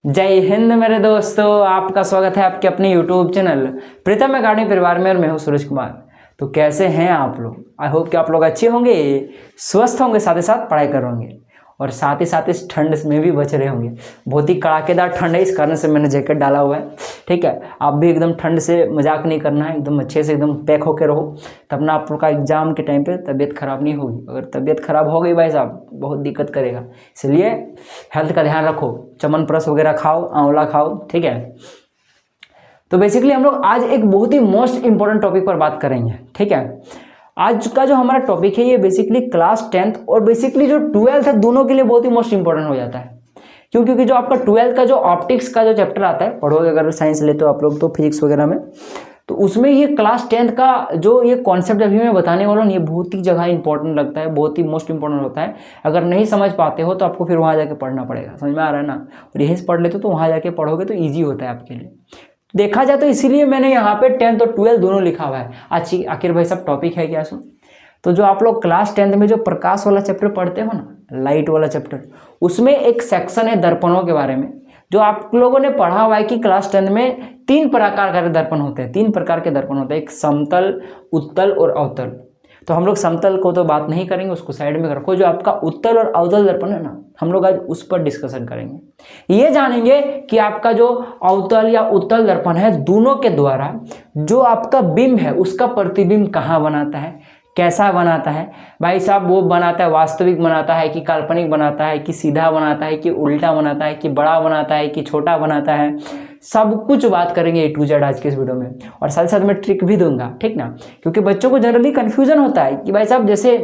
जय हिंद मेरे दोस्तों, आपका स्वागत है आपके अपने YouTube चैनल प्रीतम अकाडमी परिवार में। और मैं हूं सूरज कुमार। तो कैसे हैं आप लोग? आई होप कि आप लोग अच्छे होंगे, स्वस्थ होंगे, साथ ही साथ पढ़ाई कर होंगे और साथ ही साथ इस ठंड में भी बच रहे होंगे। बहुत ही कड़ाकेदार ठंड है, इस कारण से मैंने जैकेट डाला हुआ है। ठीक है, आप भी एकदम ठंड से मजाक नहीं करना है, एकदम अच्छे से एकदम पैक होकर रहो, तब ना आप लोग का एग्जाम के टाइम पे तबीयत खराब नहीं होगी। अगर तबीयत खराब हो गई भाई साहब, बहुत दिक्कत करेगा। इसलिए हेल्थ का ध्यान रखो, च्यवनप्राश वगैरह खाओ, आंवला खाओ। ठीक है, तो बेसिकली हम लोग आज एक बहुत ही मोस्ट इंपॉर्टेंट टॉपिक पर बात करेंगे। ठीक है, आज का जो हमारा टॉपिक है ये बेसिकली क्लास 10th और बेसिकली जो 12th है, दोनों के लिए बहुत ही मोस्ट इंपॉर्टेंट हो जाता है। क्यों? क्योंकि जो आपका 12th का जो ऑप्टिक्स का जो चैप्टर आता है, पढ़ोगे अगर साइंस लेते हो आप लोग तो फिजिक्स वगैरह में, तो उसमें ये क्लास 10th का जो ये कॉन्सेप्ट अभी मैं बताने वाला हूँ, ये बहुत ही जगह इंपॉर्टेंट लगता है, बहुत ही मोस्ट इंपॉर्टेंट होता है। अगर नहीं समझ पाते हो तो आपको फिर वहाँ जाके पढ़ना पड़ेगा। समझ में आ रहा है ना? और यहीं से पढ़ लेते हो तो वहाँ जाके पढ़ोगे तो ईजी होता है आपके लिए। देखा जाए तो इसीलिए मैंने यहाँ पे 10th और 12th दोनों लिखा हुआ है। अच्छी आखिर भाई सब टॉपिक है क्या? सुन, तो जो आप लोग क्लास 10th में जो प्रकाश वाला चैप्टर पढ़ते हो ना, लाइट वाला चैप्टर, उसमें एक सेक्शन है दर्पणों के बारे में। जो आप लोगों ने पढ़ा हुआ है कि क्लास 10th में 3 प्रकार के दर्पण होते हैं। 3 प्रकार के दर्पण होते हैं, एक समतल, उत्तल और अवतल। तो हम लोग समतल को तो बात नहीं करेंगे, उसको साइड में रखो। जो आपका उत्तल और अवतल दर्पण है ना, हम लोग आज उस पर डिस्कशन करेंगे। ये जानेंगे कि आपका जो अवतल या उत्तल दर्पण है, दोनों के द्वारा जो आपका बिंब है उसका प्रतिबिंब कहाँ बनाता है, कैसा बनाता है भाई साहब। वो बनाता है, वास्तविक बनाता है कि काल्पनिक बनाता है, कि सीधा बनाता है, कि उल्टा बनाता है, कि बड़ा बनाता है, कि छोटा बनाता है, सब कुछ बात करेंगे A to Z आज के इस वीडियो में। और साथ ही साथ मैं ट्रिक भी दूंगा, ठीक ना? क्योंकि बच्चों को जनरली कन्फ्यूजन होता है कि भाई साहब जैसे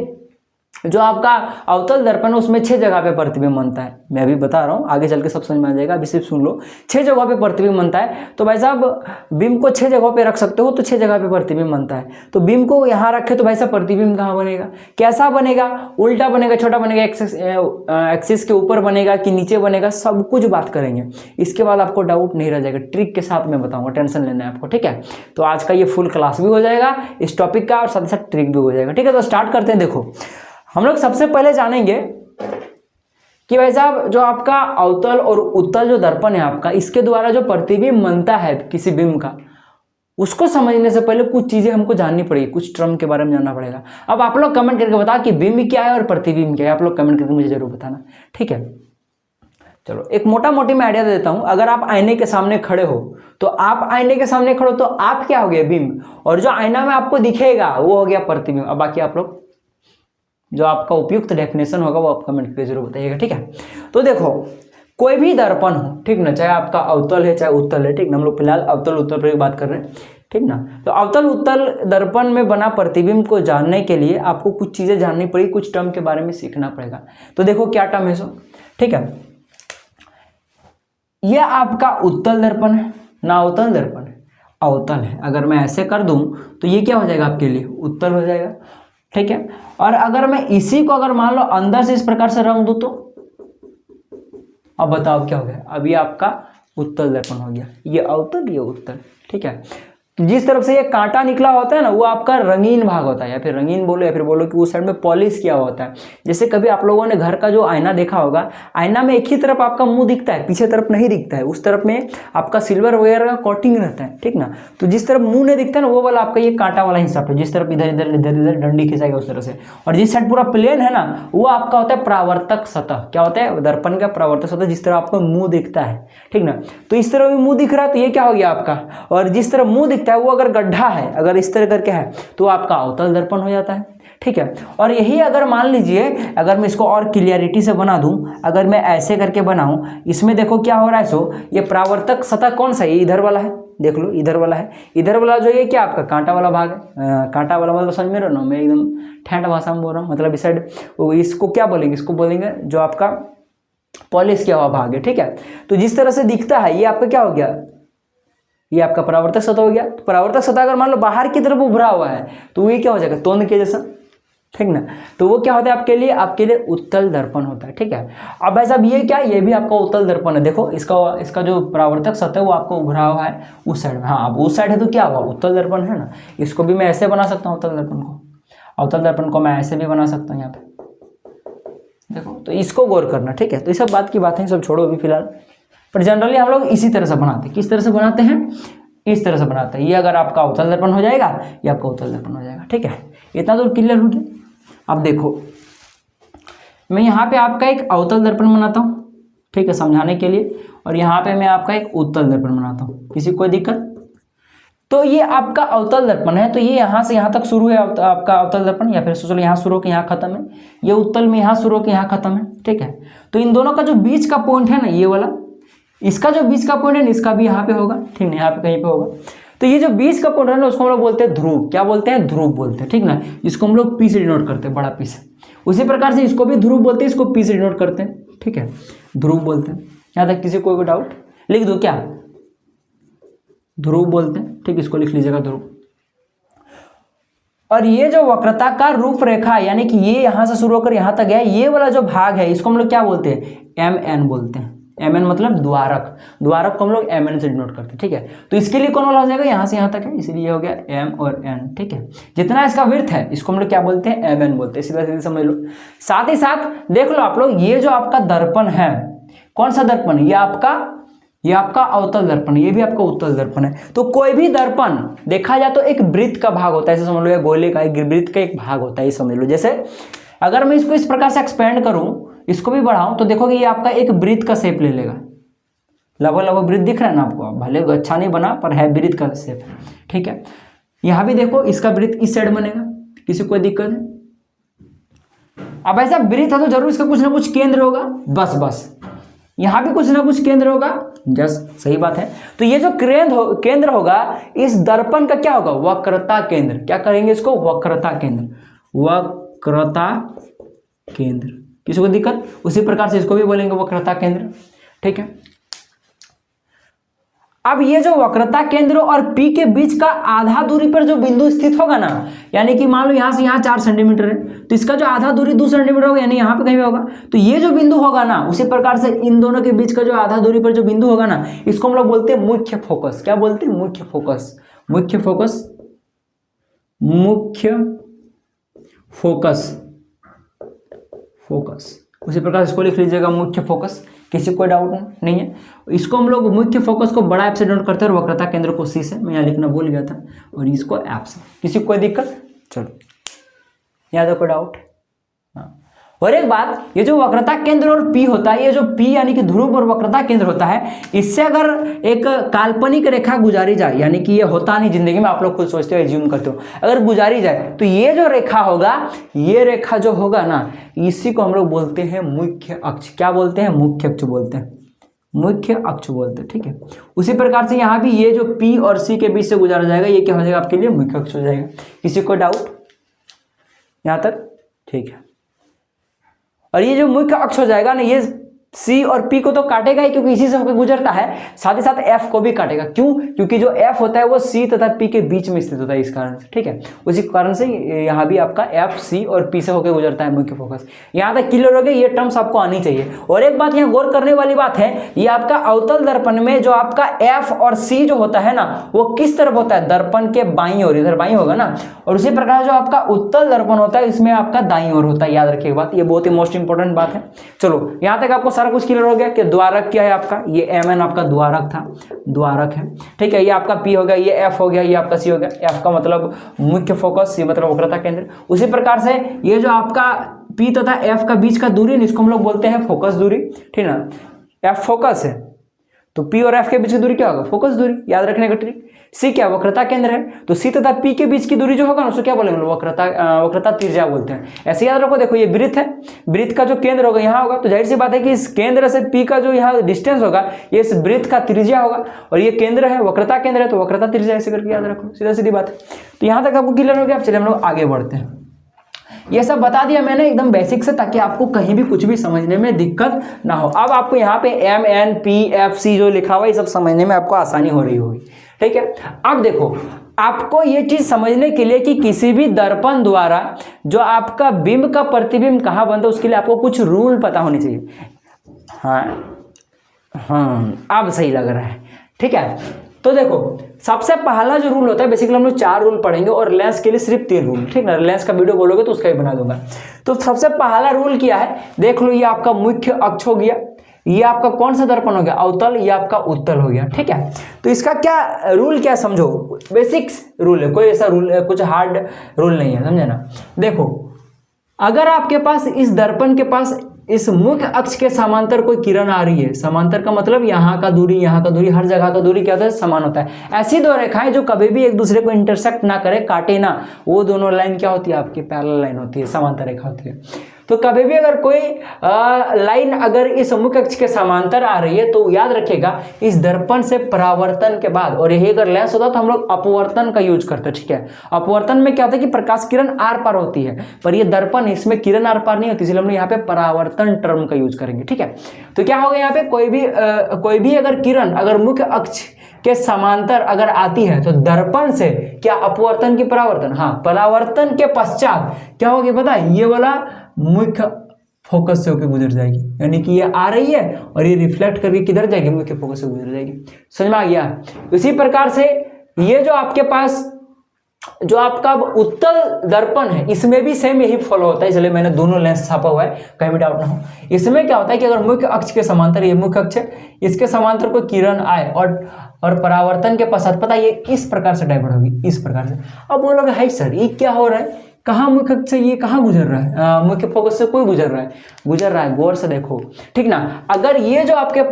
जो आपका अवतल दर्पण है उसमें 6 जगह पे प्रतिबिंब बनता है। मैं अभी बता रहा हूँ, आगे चल के सब समझ में आ जाएगा, अभी सिर्फ सुन लो। 6 जगह पे प्रतिबिंब बनता है। तो भाई साहब बिंब को 6 जगह पे रख सकते हो, तो 6 जगह पे प्रतिबिंब बनता है। तो बिंब को यहाँ रखे तो भाई साहब प्रतिबिंब कहाँ बनेगा, कैसा बनेगा, उल्टा बनेगा, छोटा बनेगा, एक्सिस के ऊपर बनेगा कि नीचे बनेगा, सब कुछ बात करेंगे। इसके बाद आपको डाउट नहीं रह जाएगा, ट्रिक के साथ मैं बताऊंगा, टेंशन लेना है आपको। ठीक है, तो आज का ये फुल क्लास भी हो जाएगा इस टॉपिक का और साथ ही साथ ट्रिक भी हो जाएगा। ठीक है, तो स्टार्ट करते हैं। देखो, हम लोग सबसे पहले जानेंगे कि भाई साहब जो आपका अवतल और उत्तल जो दर्पण है आपका, इसके द्वारा जो प्रतिबिंब बनता है किसी बिंब का, उसको समझने से पहले कुछ चीजें हमको जाननी पड़ेगी, कुछ टर्म के बारे में जानना पड़ेगा। अब आप लोग कमेंट करके बता कि बिंब क्या है और प्रतिबिंब क्या है, आप लोग कमेंट करके मुझे जरूर बताना। ठीक है, चलो एक मोटा मोटी मैं आइडिया दे देता हूं। अगर आप आईने के सामने खड़े हो तो आप आईने के सामने खड़े हो तो आप क्या हो गया, बिंब, और जो आईना में आपको दिखेगा वो हो गया प्रतिबिंब। अब बाकी आप लोग जो आपका उपयुक्त डेफिनेशन होगा वो आप कमेंट करके जरूर बताइएगा। ठीक है, तो देखो कोई भी दर्पण हो, ठीक ना, चाहे आपका अवतल है चाहे उत्तल है, ठीक ना, हम लोग फिलहाल अवतल उत्तल पर बात कर रहे हैं, ठीक ना। तो अवतल उत्तल दर्पण में बना प्रतिबिंब को जानने के लिए आपको कुछ चीजें जाननी पड़ेगी, कुछ टर्म के बारे में सीखना पड़ेगा। तो देखो क्या टर्म है सो, ठीक है, यह आपका उत्तल दर्पण है ना, अवतल दर्पण है, अवतल है। अगर मैं ऐसे कर दूं तो ये क्या हो जाएगा आपके लिए, उत्तल हो जाएगा। ठीक है, और अगर मैं इसी को अगर मान लो अंदर से इस प्रकार से रंग दूं तो अब बताओ क्या हो गया, अभी आपका उत्तल दर्पण हो गया। ये अवतल, ये उत्तल। ठीक है, जिस तरफ से ये कांटा निकला होता है ना, वो आपका रंगीन भाग होता है, या फिर रंगीन बोलो या फिर बोलो कि उस साइड में पॉलिश किया हुआ होता है। जैसे कभी आप लोगों ने घर का जो आईना देखा होगा, आईना में एक ही तरफ आपका मुंह दिखता है, पीछे तरफ नहीं दिखता है, उस तरफ में आपका सिल्वर वगैरह का कोटिंग रहता है। ठीक ना, तो जिस तरफ मुंह नहीं दिखता है ना, वो वाला आपका ये कांटा वाला हिस्सा है, जिस तरफ इधर इधर इधर इधर डंडी खिंचाएगा उस तरह से। और जिस साइड पूरा प्लेन है ना, वो आपका होता है परावर्तक सतह। क्या होता है, दर्पण का परावर्तक सतह, जिस तरह आपका मुंह दिखता है। ठीक ना, तो इस तरह भी मुंह दिख रहा है तो ये क्या हो गया आपका, और जिस तरह मुंह दिखता है वो अगर गड्ढा है, अगर इस तरह करके है तो आपका अवतल दर्पण हो जाता है। ठीक है, और यही अगर मान लीजिए, अगर मैं इसको और क्लियरिटी से बना दूं, अगर मैं ऐसे करके बनाऊं, इसमें देखो क्या हो रहा है सो, ये परावर्तक सतह कौन सा है, ये इधर वाला है, देख लो इधर वाला है। इधर वाला जो ये क्या आपका कांटा वाला भाग है, कांटा वाला मतलब समझ में रहो ना, मैं एकदम ठंड भाषा में बोल रहा हूँ, मतलब इस साइड इसको क्या बोलेंगे, इसको बोलेंगे जो आपका पॉलिश किया हुआ भाग है। ठीक है, तो जिस तरह से दिखता है ये आपका क्या हो गया, ये आपका परावर्तक सतह हो गया। तो परावर्तक सतह अगर मान लो बाहर की तरफ उभरा हुआ है तो ये क्या हो जाएगा, तोंद के जैसा। ठीक ना, तो वो क्या होता है आपके लिए उत्तल दर्पण होता है। ठीक है, अब भाई साहब ये क्या, ये भी आपका उत्तल दर्पण है। देखो इसका जो परावर्तक सतह है वो आपको उभरा हुआ है उस साइड में। हाँ, अब उस साइड है तो क्या हुआ, उत्तल दर्पण है ना। इसको भी मैं ऐसे बना सकता हूँ, उत्तल दर्पण को, अवतल दर्पण को मैं ऐसे भी बना सकता हूँ यहाँ पे। देखो, तो इसको गौर करना। ठीक है, तो ये सब बात की बातें सब छोड़ो अभी फिलहाल। पर जनरली हम लोग इसी तरह से बनाते हैं। किस तरह से बनाते हैं? इस तरह से बनाते हैं। ये अगर आपका अवतल दर्पण हो जाएगा, ये आपका उत्तल दर्पण हो जाएगा। ठीक है, इतना तो क्लियर हो गया। अब देखो, मैं यहाँ पे आपका एक अवतल दर्पण बनाता हूँ, ठीक है, समझाने के लिए, और यहाँ पे मैं आपका एक उत्तल दर्पण बनाता हूँ। किसी को कोई दिक्कत? तो ये आपका अवतल दर्पण है, तो ये यहाँ से यहाँ तक शुरू है आपका अवतल दर्पण, या फिर सोचो यहाँ शुरू होकर यहाँ खत्म है। ये उत्तल में यहाँ शुरू होकर यहाँ खत्म है। ठीक है, तो इन दोनों का जो बीच का पॉइंट है ना, ये वाला, इसका जो बीच का पॉइंट है इसका भी यहाँ पे होगा। ठीक है, यहाँ पे कहीं पे होगा। तो ये जो बीच का पॉइंट है ना, उसको हम लोग बोलते हैं ध्रुव। क्या बोलते हैं? ध्रुव बोलते हैं। ठीक ना, इसको हम लोग पी से डिनोट करते हैं, बड़ा पी से। उसी प्रकार से इसको भी ध्रुव बोलते हैं, इसको पी से डिनोट करते हैं। ठीक है, ध्रुव बोलते हैं। यहाँ तक किसी को कोई डाउट? लिख दो क्या? ध्रुव बोलते हैं। ठीक, इसको लिख लीजिएगा ध्रुव। और ये जो वक्रताकार रूपरेखा, यानी कि ये यहाँ से शुरू होकर यहाँ तक है, ये वाला जो भाग है, इसको हम लोग क्या बोलते हैं? MN बोलते हैं। MN मतलब द्वारक। द्वारक को हम लोग MN से डिनोट करते हैं। ठीक है, तो इसके लिए कौन वाला हो जाएगा? यहाँ से यहाँ तक है, इसलिए हो गया M और N। ठीक है, जितना इसका विड्थ है इसको हम लोग क्या बोलते हैं? MN बोलते हैं। सीधा समझ लो। साथ ही साथ देख लो आप लोग, ये जो आपका दर्पण है, कौन सा दर्पण? ये आपका अवतल दर्पण, ये भी आपका उत्तल दर्पण है। तो कोई भी दर्पण देखा जाए तो एक वृत्त का भाग होता है, ऐसे समझ लो, या गोले का, एक वृत्त का एक भाग होता है, ये समझ लो। जैसे अगर मैं इसको इस प्रकार से एक्सपेंड करूं, इसको भी बढ़ाऊं, तो देखोगे ये आपका एक वृत्त का शेप ले लेगा। लगभग वृत्त दिख रहा है ना आपको? भले अच्छा नहीं बना, पर है वृत्त का शेप। ठीक है, यहां भी देखो, इसका वृत्त इस साइड बनेगा। किसी को कोई दिक्कत है? अब ऐसा वृत्त है तो जरूर इसका कुछ ना कुछ केंद्र होगा। बस यहां भी कुछ ना कुछ केंद्र होगा। जस्ट सही बात है। तो ये जो केंद्र होगा इस दर्पण का क्या होगा? वक्रता केंद्र। क्या करेंगे इसको? वक्रता केंद्र। वक्रता केंद्र। किसी को दिक्कत? उसी प्रकार से इसको भी बोलेंगे वक्रता केंद्र। ठीक है, अब ये जो वक्रता केंद्र और P के बीच का आधा दूरी पर जो बिंदु स्थित होगा ना, यानी कि मान लो यहाँ से यहाँ 4 सेंटीमीटर है, तो इसका जो आधा दूरी 2 सेंटीमीटर होगा, यानी यहाँ पे कहीं भी होगा। तो ये जो बिंदु होगा ना, उसी प्रकार से इन दोनों के बीच का जो आधा दूरी पर जो बिंदु होगा ना, इसको हम लोग बोलते हैं मुख्य फोकस। क्या बोलते हैं? मुख्य फोकस। मुख्य फोकस, मुख्य फोकस, फोकस। उसी प्रकार इसको लिख लीजिएगा मुख्य फोकस। किसी को कोई डाउट नहीं है? इसको हम लोग मुख्य फोकस को बड़ा एफ से डिनोट करते हैं और वक्रता केंद्र को सी से। मैं यहाँ लिखना भूल गया था, और इसको एफ से। किसी को कोई दिक्कत? चलो, यहाँ कोई डाउट? हाँ, और एक बात, ये जो वक्रता केंद्र और P होता है, ये जो P यानी कि ध्रुव और वक्रता केंद्र होता है, इससे अगर एक काल्पनिक रेखा गुजारी जाए, यानी कि ये होता नहीं जिंदगी में, आप लोग खुद सोचते हो, एज्यूम करते हो, अगर गुजारी जाए तो ये जो रेखा होगा, ये रेखा जो होगा ना, इसी को हम लोग बोलते हैं मुख्य अक्ष। क्या बोलते हैं? मुख्य अक्ष बोलते हैं। मुख्य अक्ष बोलते हैं। ठीक है, उसी प्रकार से यहाँ भी ये जो P और C के बीच से गुजारा जाएगा, ये क्या हो जाएगा? आपके लिए मुख्य अक्ष हो जाएगा। किसी को डाउट यहाँ तक? ठीक है, और ये जो मुख्य अक्ष हो जाएगा ना, ये C और P को तो काटेगा ही, क्योंकि इसी से होकर गुजरता है। साथ ही साथ F को भी काटेगा। क्यों? क्योंकि जो F होता है वो C तथा P के बीच में स्थित होता है, इस कारण से। ठीक है, उसी कारण से यहाँ भी आपका F, C और P से होकर गुजरता है मुख्य फोकस। यहाँ तक क्लियर हो गया? ये टर्म्स आपको आनी चाहिए। और एक बात यहाँ गौर करने वाली बात है, ये आपका अवतल दर्पण में जो आपका F और C जो होता है ना, वो किस तरफ होता है? दर्पण के बाईं ओर, इधर बाईं होगा ना। और उसी प्रकार जो आपका उत्तल दर्पण होता है, इसमें आपका दाईं ओर होता है। याद रखिएगा बात, ये बहुत ही मोस्ट इंपॉर्टेंट बात है। चलो, यहाँ तक आपको सारा कुछ क्लियर हो गया कि द्वारक क्या है आपका? ये MN आपका द्वारक था, द्वारक है। ठीक है, ये आपका P हो गया, ये F हो गया, ये आपका C हो गया। F का मतलब मुख्य फोकस, C मतलब वक्रता केंद्र। उसी प्रकार से ये जो आपका P तथा F का बीच का दूरी, इसको हम लोग बोलते हैं फोकस दूरी। ठीक है ना, F फोकस है, तो P और F के बीच की दूरी क्या होगा? फोकस दूरी। याद रखने का ट्रिक। C क्या? वक्रता केंद्र है, तो C तथा P के बीच की दूरी जो होगा ना, उसको क्या बोलेंगे? वक्रता त्रिज्या बोलते हैं। ऐसे याद रखो। देखो, ये वृत्त है, वृत्त का जो केंद्र होगा यहाँ होगा, तो जाहिर सी बात है कि इस केंद्र से P का जो यहाँ डिस्टेंस होगा, ये इस वृत्त का त्रिज्या होगा। और ये केंद्र है, वक्रता केंद्र है, तो वक्रता त्रिज्या, ऐसे करके याद रखो। सीधा सीधी बात है। तो यहाँ तक आपको क्लियर हो गया। अब चलिए हम लोग आगे बढ़ते हैं। ये सब बता दिया मैंने एकदम बेसिक से, ताकि आपको कहीं भी कुछ भी समझने में दिक्कत ना हो। अब आपको यहाँ पे MN, P, F, C जो लिखा हुआ है, ये सब समझने में आपको आसानी हो रही होगी। ठीक है, अब देखो, आपको ये चीज समझने के लिए कि किसी भी दर्पण द्वारा जो आपका बिंब का प्रतिबिंब कहाँ बनता है, उसके लिए आपको कुछ रूल पता होनी चाहिए। हाँ, अब सही लग रहा है। ठीक है, तो देखो, सबसे पहला जो रूल होता है, बेसिकली हम लोग 4 रूल पढ़ेंगे, और लेंस के लिए सिर्फ 3 रूल। ठीक है, लेंस का वीडियो बोलोगे तो उसका भी बना दूंगा। तो सबसे पहला रूल क्या है? देख लो, ये आपका मुख्य अक्ष हो गया, ये आपका कौन सा दर्पण हो गया, अवतल, ये आपका उत्तल हो गया। ठीक है, तो इसका क्या रूल, क्या समझो, बेसिक्स रूल है, कोई ऐसा रूल, कुछ हार्ड रूल नहीं है, समझे ना। देखो, अगर आपके पास इस दर्पण के पास इस मुख्य अक्ष के समांतर कोई किरण आ रही है, समांतर का मतलब यहाँ का दूरी, यहाँ का दूरी, हर जगह का दूरी क्या होता है, समान होता है। ऐसी दो रेखाएं जो कभी भी एक दूसरे को इंटरसेक्ट ना करे, काटे ना, वो दोनों लाइन क्या होती है, आपकी पैरेलल लाइन होती है, समांतर रेखा होती है। तो कभी भी अगर कोई लाइन अगर इस मुख्य अक्ष के समांतर आ रही है तो याद रखिएगा इस दर्पण से परावर्तन के बाद, और यही अगर लेंस होता तो हम लोग अपवर्तन का यूज करते हैं। ठीक है, अपवर्तन में क्या होता है कि प्रकाश किरण आर पार होती है, पर ये दर्पण इसमें किरण आर पार नहीं होती, इसलिए हम यहाँ पे परावर्तन टर्म का यूज करेंगे। ठीक है, तो क्या होगा यहाँ पे, कोई भी अगर किरण अगर मुख्य अक्ष के समांतर अगर आती है तो दर्पण से क्या अपवर्तन की परावर्तन, हाँ, परावर्तन के पश्चात क्या होगी पता है, ये वाला मुख्य फोकस से होकर गुजर जाएगी, यानी कि ये आ रही है और ये रिफ्लेक्ट करके किधर जाएगी, मुख्य फोकस से गुजर जाएगी। समझ में आ गया। इसी प्रकार से ये जो आपके पास जो आपका उत्तल दर्पण है, इसमें भी सेम यही फॉलो होता है, इसलिए मैंने दोनों लेंस छापा हुआ है, कहीं भी डाउट ना हो। इसमें क्या होता है कि अगर मुख्य अक्ष के समांतर, ये मुख्य अक्ष है, इसके समांतर कोई किरण आए और परावर्तन के पश्चात पता ये इस प्रकार से डाइवर्ट होगी, इस प्रकार से। अब बोलोगे हाय सर ये क्या हो रहा है, कहाँ मुख्य अक्ष से ये कहाँ गुजर रहा है, मुख्य फोकस से कोई गुजर रहा है, गौर से देखो। ठीक ना, अगर ये जो आपके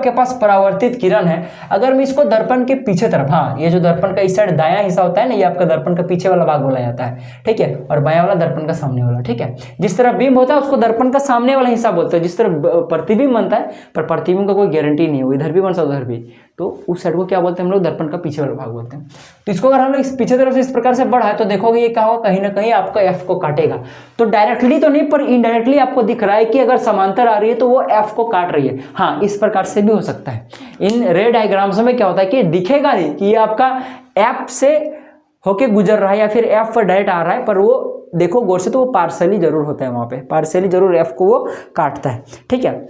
पास परावर्तित किरण है, अगर मैं इसको दर्पण के पीछे तरफ, हाँ, ये जो दर्पण का इस साइड दायां हिस्सा होता है ना, ये आपका दर्पण का पीछे वाला भाग बोला जाता है। ठीक है, और बायां वाला दर्पण का सामने वाला। ठीक है, जिस तरह बिंब होता है उसको दर्पण का सामने वाला हिस्सा बोलते हैं, जिस तरह प्रतिबिंब बनता है, पर प्रतिबिंब का कोई गारंटी नहीं है, वो इधर भी बन सकता उधर भी, तो उस साइड को क्या बोलते हैं हम लोग, दर्पण का पीछे वाला भाग बोलते हैं। तो इसको अगर हम लोग इस पीछे तरफ से इस प्रकार से बढ़ा है तो देखोगे ये क्या होगा, कहीं ना कहीं आपका एफ को काटेगा। तो डायरेक्टली तो नहीं, पर इनडायरेक्टली आपको दिख रहा है कि अगर समांतर आ रही है तो वो एफ को काट रही है। हाँ, इस प्रकार से भी हो सकता है। इन रे डायग्राम्स में क्या होता है कि दिखेगा नहीं कि ये आपका एफ से होके गुजर रहा है या फिर एफ पर डायरेक्ट आ रहा है, पर वो देखो गौर से तो वो पार्सली जरूर होता है, वहां पे पार्सली जरूर एफ को वो काटता है। ठीक है,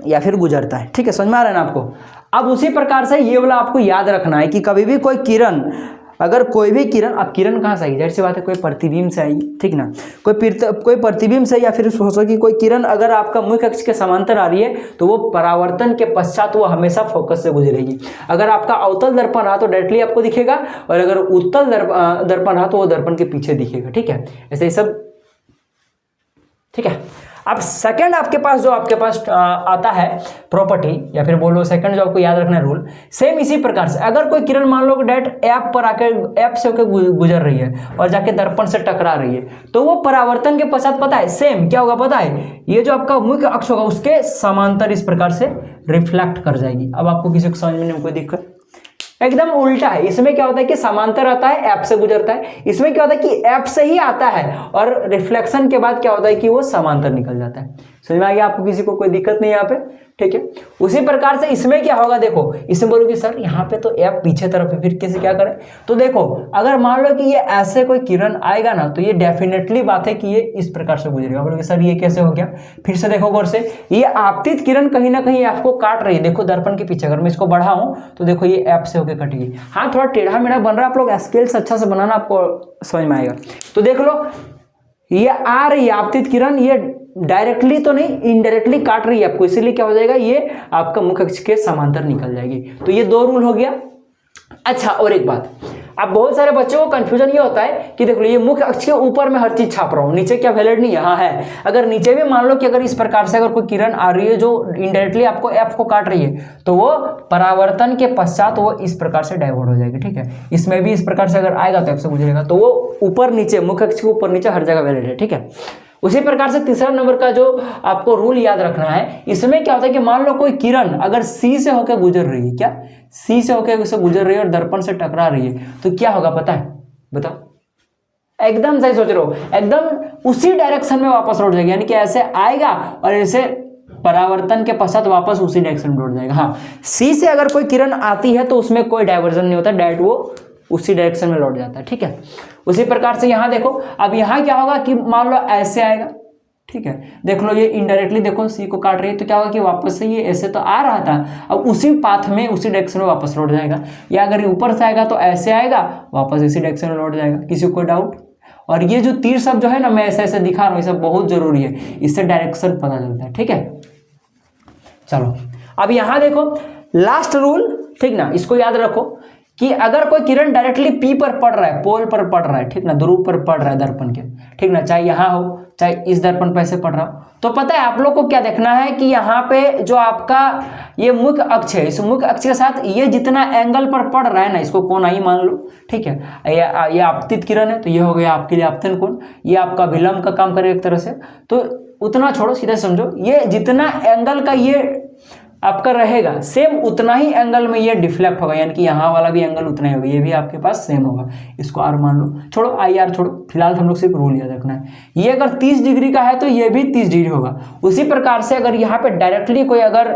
या फिर गुजरता है। ठीक है, समझ में आ रहा है ना आपको। अब उसी प्रकार से ये वाला आपको याद रखना है कि कभी भी कोई किरण, अगर कोई भी किरण, अब किरण कहाँ से आई, जाहिर सी बात है कोई प्रतिबिंब से आई। ठीक ना, कोई प्रतिबिंब से, या फिर सोचो कि कोई किरण अगर आपका मुख्य अक्ष के समांतर आ रही है तो वो परावर्तन के पश्चात वो हमेशा फोकस से गुजरेगी। अगर आपका अवतल दर्पण रहा तो डायरेक्टली आपको दिखेगा, और अगर उत्तल दर्पण रहा तो वो दर्पण के पीछे दिखेगा। ठीक है, ऐसे ही सब। ठीक है, अब सेकंड आपके पास जो आपके पास आता है प्रॉपर्टी, या फिर बोलो सेकंड जो आपको याद रखना है रूल, सेम इसी प्रकार से अगर कोई किरण मान लो डायरेक्ट एफ पर आकर एफ से होकर गुजर रही है और जाके दर्पण से टकरा रही है, तो वो परावर्तन के पश्चात पता है सेम क्या होगा पता है, ये जो आपका मुख्य अक्ष होगा उसके समांतर इस प्रकार से रिफ्लेक्ट कर जाएगी। अब आपको किसी को समझ में कोई दिक्कत, एकदम उल्टा है। इसमें क्या होता है कि समांतर आता है, एफ से गुजरता है, इसमें क्या होता है कि एफ से ही आता है और रिफ्लेक्शन के बाद क्या होता है कि वो समांतर निकल जाता है। समझ में आ गया आपको, किसी को कोई दिक्कत नहीं यहाँ पे। ठीक है, उसी प्रकार से इसमें क्या होगा, देखो इसमें बोलोगे सर यहाँ पे तो एफ पीछे तरफ है, फिर कैसे क्या करें, तो देखो अगर मान लो कि ये ऐसे कोई किरण आएगा ना तो ये डेफिनेटली बात है कि ये इस प्रकार से गुजरेगा। बोलोगे सर ये कैसे हो गया, फिर से देखो गौर से, ये आपतित किरण कहीं ना कहीं एफ को काट रही है। देखो दर्पण के पीछे अगर मैं इसको बढ़ाऊं तो देखो ये एफ से होकर कटेगी। हाँ, थोड़ा टेढ़ा मेढ़ा बन रहा है, आप लोग स्केल्स अच्छा से बनाना, आपको समझ में आएगा। तो देख लो ये आ रही है आपतित किरण, ये डायरेक्टली तो नहीं इनडायरेक्टली काट रही है आपको, इसीलिए क्या हो जाएगा, ये आपका मुख्य अक्ष के समांतर निकल जाएगी। तो ये दो रूल हो गया। अच्छा, और एक बात, अब बहुत सारे बच्चों को कंफ्यूजन ये होता है कि देखो ये मुख्य अक्ष के ऊपर मैं हर चीज छाप रहा हूँ, नीचे क्या वैलिड नहीं है, हाँ है। अगर नीचे भी मान लो कि अगर इस प्रकार से अगर कोई किरण आ रही है जो इनडायरेक्टली आपको एफ को काट रही है तो वो परावर्तन के पश्चात वो इस प्रकार से डाइवर्ट हो जाएगी। ठीक है, इसमें भी इस प्रकार से अगर आएगा तो एफ से गुजरेगा, तो वो ऊपर नीचे मुख्य अक्ष के ऊपर नीचे हर जगह वैलिड है। ठीक है, उसी प्रकार से तीसरा नंबर का जो आपको रूल याद रखना है, इसमें क्या होता है कि मान लो कोई किरण अगर सी से होकर गुजर रही है, क्या सी से होकर गुजर रही है और दर्पण से टकरा रही है, तो क्या होगा पता है, बताओ, एकदम सही सोच रहे हो, एकदम उसी डायरेक्शन में वापस लौट जाएगी, यानी कि ऐसे आएगा और ऐसे परावर्तन के पश्चात वापस उसी डायरेक्शन में लौट जाएगा। हाँ, सी से अगर कोई किरण आती है तो उसमें कोई डाइवर्जन नहीं होता, डायरेक्ट वो उसी डायरेक्शन में लौट जाता है। ठीक है, उसी प्रकार से यहाँ देखो, अब यहाँ क्या होगा कि मान लो ऐसे आएगा, ठीक है, देख लो ये इनडायरेक्टली देखो सी को काट रही है, तो क्या होगा कि वापस से ये ऐसे तो आ रहा था, अब उसी पाथ में उसी डायरेक्शन में वापस लौट जाएगा, या अगर ऊपर से आएगा तो ऐसे आएगा वापस इसी डायरेक्शन में लौट जाएगा। किसी को कोई डाउट? और ये जो तीर सब जो है ना मैं ऐसे ऐसे दिखा रहा हूँ, ये सब बहुत जरूरी है, इससे डायरेक्शन पता चलता है। ठीक है, चलो अब यहाँ देखो लास्ट रूल, ठीक ना, इसको याद रखो कि अगर कोई किरण डायरेक्टली पी पर पड़ रहा है, पोल पर पड़ रहा है, ठीक ना, ध्रुव पर पड़ रहा है दर्पण के, ठीक ना, चाहे यहाँ हो चाहे इस दर्पण पर से पड़ रहा हो, तो पता है आप लोग को क्या देखना है कि यहाँ पे जो आपका ये मुख्य अक्ष है, इस मुख्य अक्ष के साथ ये जितना एंगल पर पड़ रहा है ना, इसको कोण आई मान लो, ठीक है। ये आपतित किरण है तो ये हो गया आपके लिए आपतन कोण, ये आपका विलंब का काम करेगा एक तरह से, तो उतना छोड़ो, सीधा समझो, ये जितना एंगल का ये आपका रहेगा सेम उतना ही एंगल में ये डिफ्लेक्ट होगा, यानी कि यहाँ वाला भी एंगल उतना ही होगा, ये भी आपके पास सेम होगा। इसको आर मान लो, छोड़ो आई आर छोड़ो, फिलहाल हम लोग सिर्फ रूल याद रखना है। ये अगर 30 डिग्री का है तो ये भी 30 डिग्री होगा। उसी प्रकार से अगर यहाँ पे डायरेक्टली कोई अगर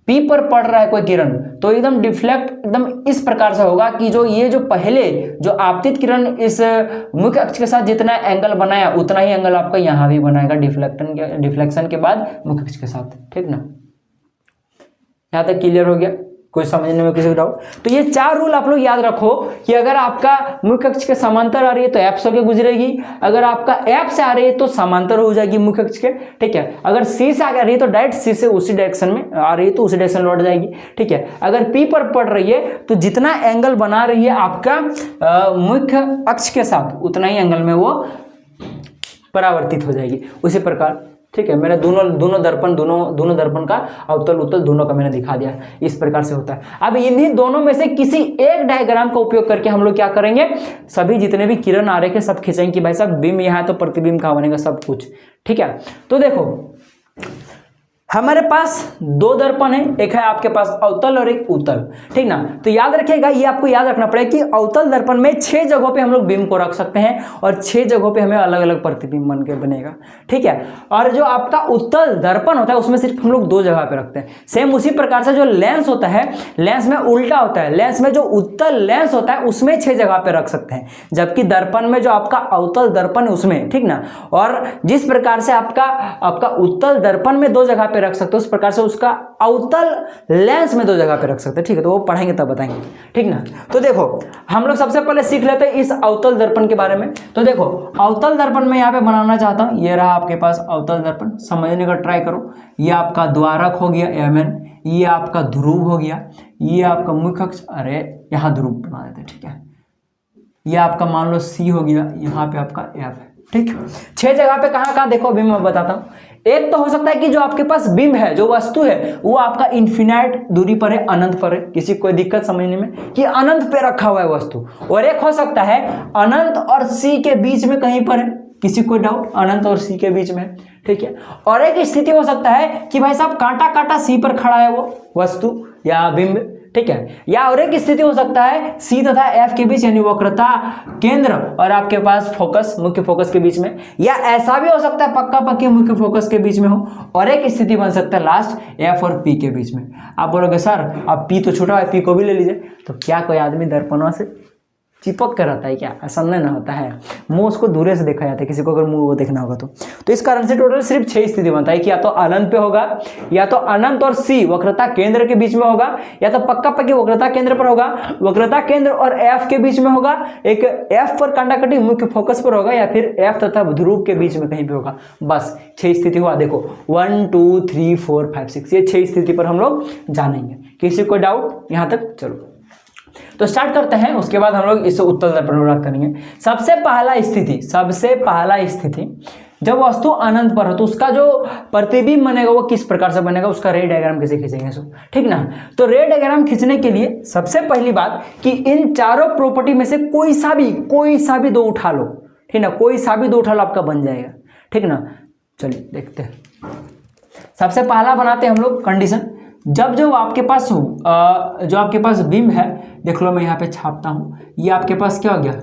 पी पर पड़ रहा है कोई किरण, तो एकदम डिफ्लेक्ट एकदम इस प्रकार से होगा कि जो ये जो पहले जो आपतित किरण इस मुख्य अक्ष के साथ जितना एंगल बनाया उतना ही एंगल आपका यहाँ भी बनाएगा डिफ्लेक्शन के बाद मुख्य अक्ष के साथ, ठीक ना। यहाँ तक क्लियर हो गया? कोई समझने में किसी को डाउट? तो ये 4 रूल आप लोग याद रखो कि अगर आपका मुख्य अक्ष के समांतर आ रही है तो एफ से होकर गुजरेगी, अगर आपका एफ से आ रही है तो समांतर हो जाएगी मुख्य अक्ष के, ठीक है। अगर सी से आ रही है तो डायरेक्ट सी से उसी डायरेक्शन में आ रही है तो उसी डायरेक्शन लौट जाएगी, ठीक है। अगर पी पर पड़ रही है तो जितना एंगल बना रही है आपका मुख्य अक्ष के साथ उतना ही एंगल में वो परावर्तित हो जाएगी। उसी प्रकार, ठीक है, मैंने दोनों दर्पण का अवतल उत्तल दोनों का मैंने दिखा दिया, इस प्रकार से होता है। अब इन्हीं दोनों में से किसी एक डायग्राम का उपयोग करके हम लोग क्या करेंगे, सभी जितने भी किरण आ रहे हैं सब खींचेंगे कि भाई साहब बीम यहाँ है तो प्रतिबिंब कहाँ बनेगा, सब कुछ, ठीक है। तो देखो हमारे पास 2 दर्पण है, एक है आपके पास अवतल और एक उत्तल, ठीक ना। तो याद रखिएगा, ये आपको याद रखना पड़ेगा कि अवतल दर्पण में 6 जगहों पे हम लोग बीम को रख सकते हैं और 6 जगहों पे हमें अलग अलग प्रतिबिंब बन के बनेगा, ठीक है। और जो आपका उत्तल दर्पण होता है उसमें सिर्फ हम लोग 2 जगह पे रखते हैं। सेम उसी प्रकार से जो लेंस होता है, लेंस में उल्टा होता है, लेंस में जो उत्तल लेंस होता है उसमें 6 जगह पे रख सकते हैं, जबकि दर्पण में जो आपका अवतल दर्पण है उसमें, ठीक ना। और जिस प्रकार से आपका उत्तल दर्पण में 2 जगह पे रख सकते हो उस प्रकार से उसका अवतल लेंस में 2 जगह पे रख सकते हैं, ठीक है। तो वो पढ़ाएंगे तब बताएंगे, ठीक ना। तो देखो हम लोग सबसे पहले सीख लेते हैं इस अवतल दर्पण के बारे में। तो देखो अवतल दर्पण में यहाँ पे बनाना चाहता हूँ, ये रहा आपके पास अवतल दर्पण, समझने का ट्राई करो। ये आपका द्वारक हो गया एमएन, ये आपका ध्रुव हो गया, ये आपका मुख्य अक्ष, अरे यहाँ ध्रुव बना देते, ठीक है। ये आपका मान लो सी हो गया, यहाँ पे आपका एफ है, ठीक। 6 जगह पे कहाँ देखो अभी मैं बताता हूँ। एक तो हो सकता है कि जो आपके पास बिंब है, जो वस्तु है वो आपका इन्फिनाइट दूरी पर है, अनंत पर है, किसी कोई दिक्कत समझने में कि अनंत पे रखा हुआ है वस्तु। और एक हो सकता है अनंत और सी के बीच में कहीं पर है, किसी को डाउट, अनंत और सी के बीच में है, ठीक है। और एक स्थिति हो सकता है कि भाई साहब कांटा कांटा सी पर खड़ा है वो वस्तु या बिंब, ठीक है। या और एक स्थिति हो सकता है सी तथा एफ के बीच, यानी वक्रता केंद्र और आपके पास फोकस, मुख्य फोकस के बीच में, या ऐसा भी हो सकता है पक्का पक्की मुख्य फोकस के बीच में हो। और एक स्थिति बन सकता है लास्ट एफ और पी के बीच में। आप बोलोगे सर अब पी तो छोटा है, पी को भी ले लीजिए, तो क्या कोई आदमी दर्पणों से चिपक कर रहता है क्या? ऐसा नहीं ना होता है, मुंह उसको दूर से देखा जाता है, किसी को अगर मुंह वो देखना होगा तो इस कारण से टोटल सिर्फ 6 स्थिति बनता है कि या तो अनंत पे होगा, या तो अनंत और सी वक्रता केंद्र के बीच में होगा, या तो पक्का पक्की वक्रता केंद्र पर होगा, वक्रता केंद्र और एफ के बीच में होगा, एक एफ पर कांटाकटी मुख्य फोकस पर होगा, या फिर एफ तथा ध्रुव के बीच में कहीं भी होगा। बस 6 स्थिति हुआ। देखो 1 2 3 4 5 6 ये 6 स्थिति पर हम लोग जानेंगे। किसी को डाउट यहाँ तक? चलो तो स्टार्ट करते हैं, उसके बाद हम लोग इस उत्तल दर्पण में बात करेंगे। सबसे पहला स्थिति जब वस्तु अनंत पर हो तो उसका जो प्रतिबिंब बनेगा वो किस प्रकार से बनेगा, उसका रे डायग्राम कैसे खींचेंगे, ठीक ना। तो रे डायग्राम खींचने के लिए सबसे पहली बात कि इन चारों प्रॉपर्टी में से कोई सा भी 2 उठा लो, ठीक ना, कोई सा भी 2 उठा लो आपका बन जाएगा, ठीक ना। चलिए देखते हैं। सबसे पहला बनाते हैं हम लोग कंडीशन, जब जो आपके पास बिंब है, देख लो मैं यहाँ पे छापता हूँ, ये आपके पास क्या हो गया,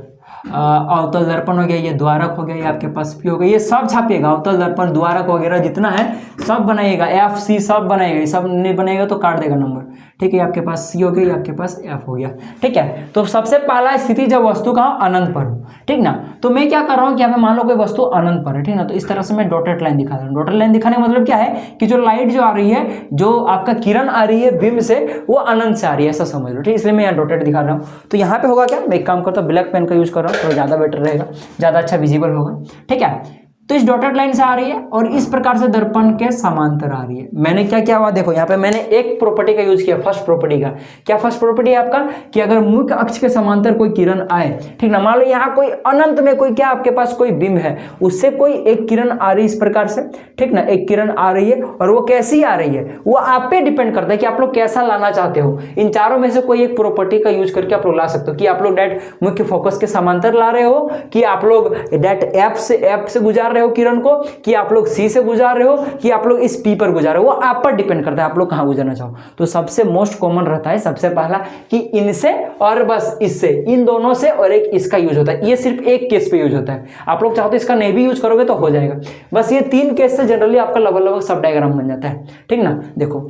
अवतल दर्पण हो गया, ये द्वारक हो गया, ये आपके पास पी हो गया, ये सब छापिएगा, अवतल दर्पण द्वारक वगैरह जितना है सब बनाइएगा, एफ सी सब बनाइएगा, ये सब नहीं बनेगा तो काट देगा नंबर, ठीक है। आपके पास सी हो गया, आपके पास एफ हो गया, ठीक है। तो सबसे पहला स्थिति जब वस्तु कहाँ अनंत पर हो, ठीक ना। तो मैं क्या कर रहा हूँ कि यहाँ पे मान लो कोई वस्तु अनंत पर है, ठीक ना, तो इस तरह से मैं डॉटेड लाइन दिखा रहा हूँ। डॉटेड लाइन दिखाने का मतलब क्या है कि जो लाइट जो आ रही है, जो आपका किरण आ रही है बिंब से, वो अनंत से आ रही है, ऐसा समझ लो, ठीक। इसलिए मैं यहाँ डॉटेड दिखा रहा हूँ। तो यहाँ पे होगा क्या, मैं एक काम करता हूँ ब्लैक पेन का यूज कर रहा हूँ, थोड़ा ज़्यादा बेटर रहेगा, ज़्यादा अच्छा विजिबल होगा, ठीक है। तो इस डॉटेड लाइन से आ रही है और इस प्रकार से दर्पण के समांतर आ रही है। मैंने क्या किया हुआ देखो, यहाँ पे मैंने एक प्रॉपर्टी का यूज किया, फर्स्ट प्रॉपर्टी का। क्या फर्स्ट प्रॉपर्टी है आपका कि अगर मुख्य अक्ष के समांतर कोई किरण आए, ठीक ना, मान लो यहाँ कोई अनंत में कोई क्या आपके पास कोई बिंब है, उससे कोई एक किरण आ रही है इस प्रकार से, ठीक ना, एक किरण आ रही है और वो कैसी आ रही है वो आप पे डिपेंड करता है कि आप लोग कैसा लाना चाहते हो। इन चारों में से कोई एक प्रॉपर्टी का यूज करके आप लोग ला सकते हो कि आप लोग डायरेक्ट मुख्य फोकस के समांतर ला रहे हो, कि आप लोग डायरेक्ट एफ से गुजार रहे हो किरण को, कि आप लोग सी से गुजार रहे हो, कि आप लोग इस पी पर गुजार रहे हो, वो आप पर डिपेंड करता है आप लोग कहां गुजारना चाहो। तो सबसे मोस्ट कॉमन रहता है सबसे पहला कि इनसे और बस इससे, इन दोनों से और एक इसका यूज होता है। ये सिर्फ एक केस पे यूज होता है, आप लोग चाहो तो इसका नहीं भी यूज करोगे तो हो जाएगा। बस ये 3 केस से जनरली आपका लगभग सब डायग्राम बन जाता है, ठीक ना। देखो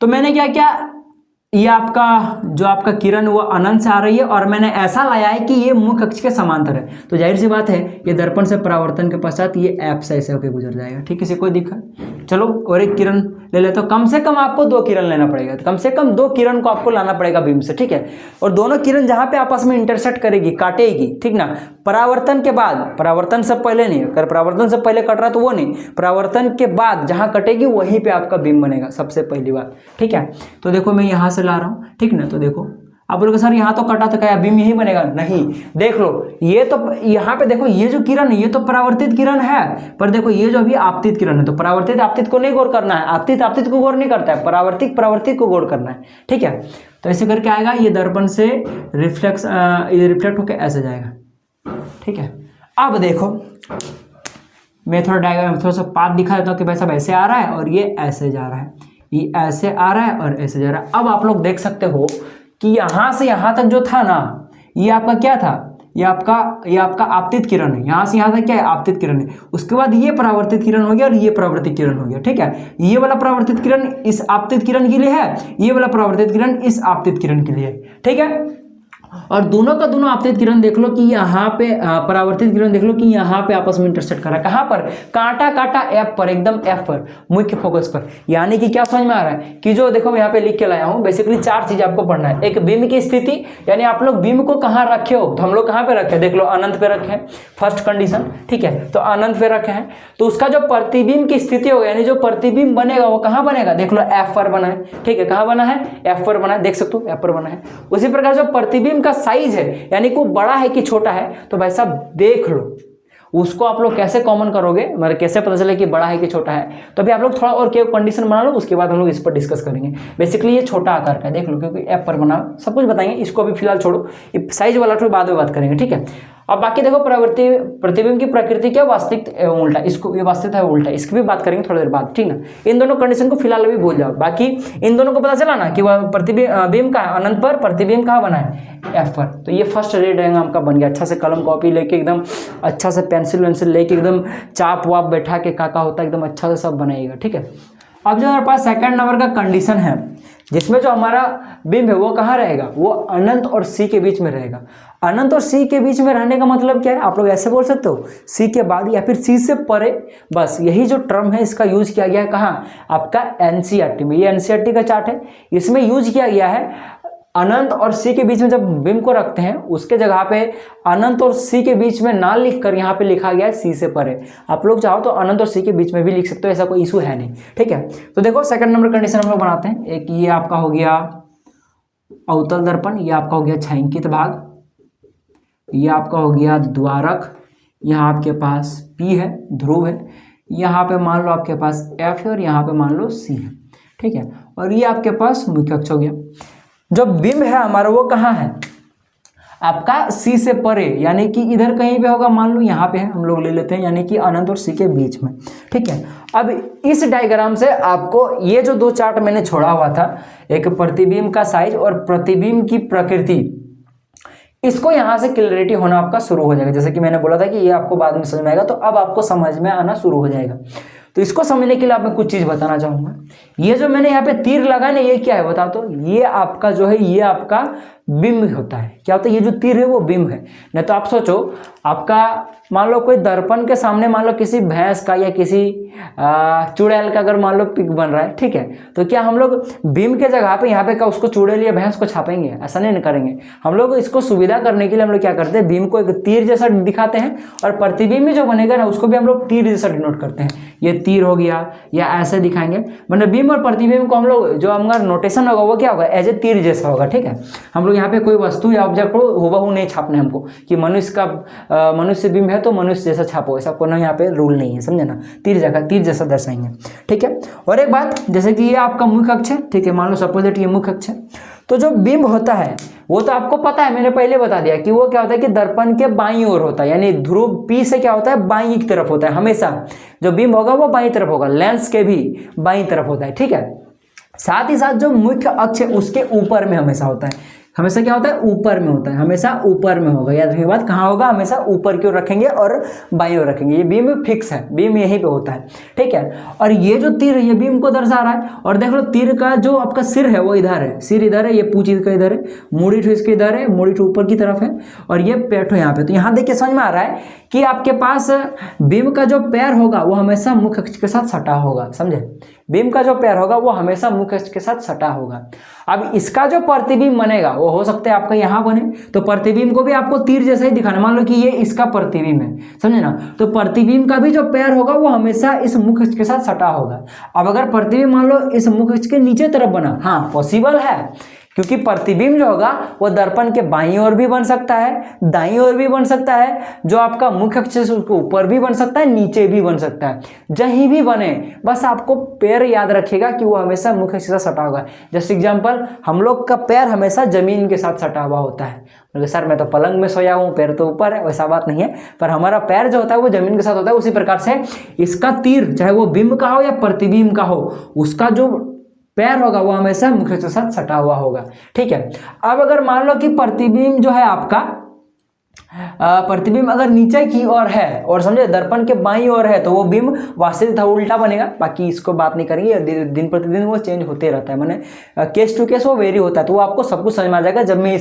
तो मैंने क्या किया, ये आपका जो आपका किरण वो अनंत से आ रही है और मैंने ऐसा लाया है कि ये मुख्य अक्ष के समांतर है, तो जाहिर सी बात है ये दर्पण से परावर्तन के पश्चात ये एफ से ऐसे होकर गुजर जाएगा। ठीक है, इसे कोई दिक्कत। चलो और एक किरण ले लेते हो, कम से कम आपको 2 किरण लेना पड़ेगा, तो कम से कम 2 किरण को आपको लाना पड़ेगा बीम से, ठीक है। और दोनों किरण जहां पे आपस में इंटरसेक्ट करेगी, काटेगी, ठीक ना, परावर्तन के बाद, परावर्तन से पहले नहीं, अगर परावर्तन से पहले कट रहा तो वो नहीं, परावर्तन के बाद जहां कटेगी वहीं पे आपका बीम बनेगा सबसे पहली बात, ठीक है। तो देखो मैं यहां से ला रहा हूं, ठीक ना, तो देखो आप बोलोगे सर यहाँ तो कटा तो क्या बीम यही बनेगा, नहीं, देख लो ये तो यहाँ पे देखो ये जो किरण है ये तो परावर्तित किरण है, पर देखो ये जो अभी आपतित किरण है, तो परावर्तित आपतित को नहीं गौर करना है, आपतित आपतित को गौर नहीं करता है, परावर्तित परावर्तित को गौर करना है, ठीक है। तो ऐसे करके आएगा, ये दर्पण से रिफ्लेक्ट होकर ऐसे जाएगा, ठीक है। अब देखो मैं थोड़ा डायग्राम थोड़ा सा पाथ दिखा देता हूँ कि भाई साहब ऐसे आ रहा है और ये ऐसे जा रहा है, ये ऐसे आ रहा है और ऐसे जा रहा है। अब आप लोग देख सकते हो कि यहां से यहां तक जो था ना, ये आपका क्या था, ये आपका आपतित किरण है, यहां से यहां तक क्या है, आपतित किरण है। उसके बाद ये परावर्तित किरण हो गया और ये परावर्तित किरण हो गया, ठीक है। ये वाला परावर्तित किरण इस आपतित किरण के लिए है, ये वाला परावर्तित किरण इस आपतित किरण के लिए है, ठीक है। और दोनों का दोनों आपतित किरण देख लो कि यहाँ पे परावर्तित किरण देख लो कि यहाँ पे आपस में इंटरसेक्ट कर रहा है, कहाँ पर, कांटा काटा एफ पर, एकदम एफ पर, मुख्य फोकस पर। यानी कि क्या समझ में आ रहा है कि जो देखो मैं यहाँ पे लिख के लाया हूँ, बेसिकली 4 चीज आपको पढ़ना है। एक बीम की स्थिति, यानी आप लोग बीम को कहाँ रखे हो, तो हम लोग कहाँ पे रखे, देख लो अनंत पे रखे हैं, फर्स्ट कंडीशन, ठीक है, तो अनंत पे रखे हैं। तो उसका जो प्रतिबिंब की स्थिति होगा, यानी जो प्रतिबिंब बनेगा वो कहाँ बनेगा, देख लो एफ पर बना है, ठीक है, कहाँ बना है, एफ पर बना है, देख सकते हो एफ पर बना है। उसी प्रकार जो प्रतिबिंब का साइज है, यानी को बड़ा है कि छोटा है, तो भाई साहब देख लो उसको आप लोग कैसे कॉमन करोगे, मतलब कैसे पता चले कि बड़ा है कि छोटा है। तो अभी आप लोग थोड़ा और कंडीशन बना लो, उसके बाद हम लोग इस पर डिस्कस करेंगे। बेसिकली ये छोटा आकार का है, देख लो, क्योंकि एफ पर बना, सब कुछ बताएंगे, इसको अभी फिलहाल छोड़ो, साइज वाला थोड़ा बाद में बात करेंगे, ठीक है। अब बाकी देखो प्रतिबिंब की प्रकृति क्या, वास्तविक एवं उल्टा, इसको ये वास्तविक है उल्टा, इसकी भी बात करेंगे थोड़ी देर बाद, ठीक ना। इन दोनों कंडीशन को फिलहाल अभी भूल जाओ, बाकी इन दोनों को पता चला ना कि वह प्रतिबिंब का है अनंत पर, प्रतिबिंब कहाँ बना है, एफ पर। तो ये फर्स्ट रे डायग्राम का बन गया, अच्छा से कलम कॉपी लेके एकदम अच्छा से पेंसिल वेंसिल लेके एकदम चाप वाप बैठा के का होता है एकदम अच्छा से सब बनाइएगा, ठीक है। अब जो हमारे पास सेकंड नंबर का कंडीशन है, जिसमें जो हमारा बिंब है वो कहाँ रहेगा, वो अनंत और सी के बीच में रहेगा। अनंत और सी के बीच में रहने का मतलब क्या है, आप लोग ऐसे बोल सकते हो, सी के बाद या फिर सी से परे, बस यही जो टर्म है इसका यूज किया गया है कहाँ, आपका एनसीईआरटी में। ये एनसीईआरटी का चार्ट है, इसमें यूज किया गया है अनंत और सी के बीच में जब बिंब को रखते हैं उसके जगह पे अनंत और सी के बीच में ना लिखकर यहाँ पे लिखा गया है सी से परे। आप लोग चाहो तो अनंत और सी के बीच में भी लिख सकते हो, ऐसा कोई इशू है नहीं, ठीक है। तो देखो सेकंड नंबर कंडीशन हम लोग बनाते हैं। एक ये आपका हो गया अवतल दर्पण, ये आपका हो गया छायांकित भाग, ये आपका हो गया द्वारक, यहाँ आपके पास पी है, ध्रुव है, यहाँ पे मान लो आपके पास एफ है और यहाँ पे मान लो सी है, ठीक है। और ये आपके पास मुख्य अक्ष हो गया। जो बिंब है हमारा वो कहाँ है, आपका सी से परे, यानी कि इधर कहीं पे होगा, मान लो यहाँ पे है, हम लोग ले लेते हैं, यानी कि अनंत और सी के बीच में, ठीक है। अब इस डायग्राम से आपको ये जो 2 चार्ट मैंने छोड़ा हुआ था, एक प्रतिबिंब का साइज और प्रतिबिंब की प्रकृति, इसको यहाँ से क्लियरिटी होना आपका शुरू हो जाएगा। जैसे कि मैंने बोला था कि ये आपको बाद में समझ में आएगा, तो अब आपको समझ में आना शुरू हो जाएगा। तो इसको समझने के लिए आप मैं कुछ चीज बताना चाहूंगा। ये जो मैंने यहाँ पे तीर लगाया ना, ये क्या है बताओ तो, ये आपका जो है, ये आपका बिंब होता है। क्या होता है, ये जो तीर है वो बिंब है। नहीं तो आप सोचो, आपका मान लो कोई दर्पण के सामने मान लो किसी भैंस का या किसी चुड़ैल का अगर मान लो पिक बन रहा है, ठीक है, तो क्या हम लोग बिंब के जगह पे यहाँ पे का उसको चुड़ैल या भैंस को छापेंगे? ऐसा नहीं करेंगे। हम लोग इसको सुविधा करने के लिए हम लोग क्या करते हैं, बिंब को एक तीर जैसा दिखाते हैं और प्रतिबिंब जो बनेगा ना उसको भी हम लोग तीर जैसा डिनोट करते हैं। ये तीर हो गया या ऐसे दिखाएंगे, मतलब बिंब और प्रतिबिंब को हम लोग जो हमारा नोटेशन होगा वो क्या होगा, एज ए तीर जैसा होगा। ठीक है, हम लोग यहाँ पे कोई वस्तु या ऑब्जेक्ट को हुबहू नहीं छापने हमको कि मनुष्य बिंब है तो मनुष्य जैसा छापो, ऐसा कोई यहाँ पे रूल नहीं है, समझे ना। तीर जैसा दर्शाएंगे। ठीक है, और एक बात, जैसे कि ये आपका मुख्य अक्ष है, ठीक है, मान लो सपोज ये मुख्य अक्ष है, तो जो बिंब होता है वो तो आपको पता है, मैंने पहले बता दिया कि वो क्या होता है कि दर्पण के बाईं ओर होता है, यानी ध्रुव पी से क्या होता है, बाईं की तरफ होता है हमेशा। जो बिंब होगा वो बाईं तरफ होगा, लेंस के भी बाईं तरफ होता है। ठीक है, साथ ही साथ जो मुख्य अक्ष है उसके ऊपर में हमेशा होता है। हमेशा क्या होता है, ऊपर में होता है, हमेशा ऊपर में होगा। याद रखिए बात, कहाँ होगा, हमेशा ऊपर की ओर रखेंगे और बाईं ओर रखेंगे। ये बीम फिक्स है, बीम यहीं पे होता है। ठीक है, और ये जो तीर है ये बीम को दर्शा रहा है। और देख लो तीर का जो आपका सिर है वो इधर है, सिर इधर है, ये पूंछ इसका इधर है, मूड़ी ठो इसके इधर है, मूड़ी ठो ऊपर की तरफ है, और ये पेट यहाँ पे। तो यहाँ देखिए समझ में आ रहा है कि आपके पास बीम का जो पैर होगा वो हमेशा मुख्य अक्ष के साथ सटा होगा, समझे। बीम का जो पैर होगा वो हमेशा मुख्य अक्ष के साथ सटा होगा। अब इसका जो प्रतिबिंब बनेगा वो हो सकता है आपका यहाँ बने, तो प्रतिबिंब को भी आपको तीर जैसा ही दिखाना। मान लो कि ये इसका प्रतिबिंब है, समझे ना, तो प्रतिबिंब का भी जो पैर होगा वो हमेशा इस मुख्य अक्ष के साथ सटा होगा। अब अगर प्रतिबिंब मान लो इस मुख्य अक्ष के नीचे तरफ बना, हाँ पॉसिबल है, क्योंकि प्रतिबिंब जो होगा वो दर्पण के बाईं ओर भी बन सकता है, दाईं ओर भी बन सकता है, जो आपका मुख्य अक्ष है उसके ऊपर भी बन सकता है, नीचे भी बन सकता है, जहीं भी बने, बस आपको पैर याद रखिएगा कि वो हमेशा मुख्य अक्ष के साथ सटा होगा। जैसे एग्जांपल, हम लोग का पैर हमेशा जमीन के साथ सटा हुआ होता है। सर मैं तो पलंग में सोया हूँ, पैर तो ऊपर है, वैसा बात नहीं है, पर हमारा पैर जो होता है वो जमीन के साथ होता है। उसी प्रकार से इसका तीर चाहे वो बिंब का हो या प्रतिबिंब का हो, उसका जो पैर होगा वो हमेशा मुख्य के साथ सटा हुआ होगा। ठीक है, अब अगर मान लो कि प्रतिबिंब जो है आपका प्रतिबिंब अगर नीचे की ओर है और समझे दर्पण के बाईं ओर है तो वो बिंब वास्तविक उल्टा बनेगा। बाकी इसको बात नहीं करेंगे, दिन प्रतिदिन वो चेंज होते रहता है, मैंने केस टू केस वो वेरी होता है। तो वो आपको सब कुछ समझ में आ जाएगा जब मैं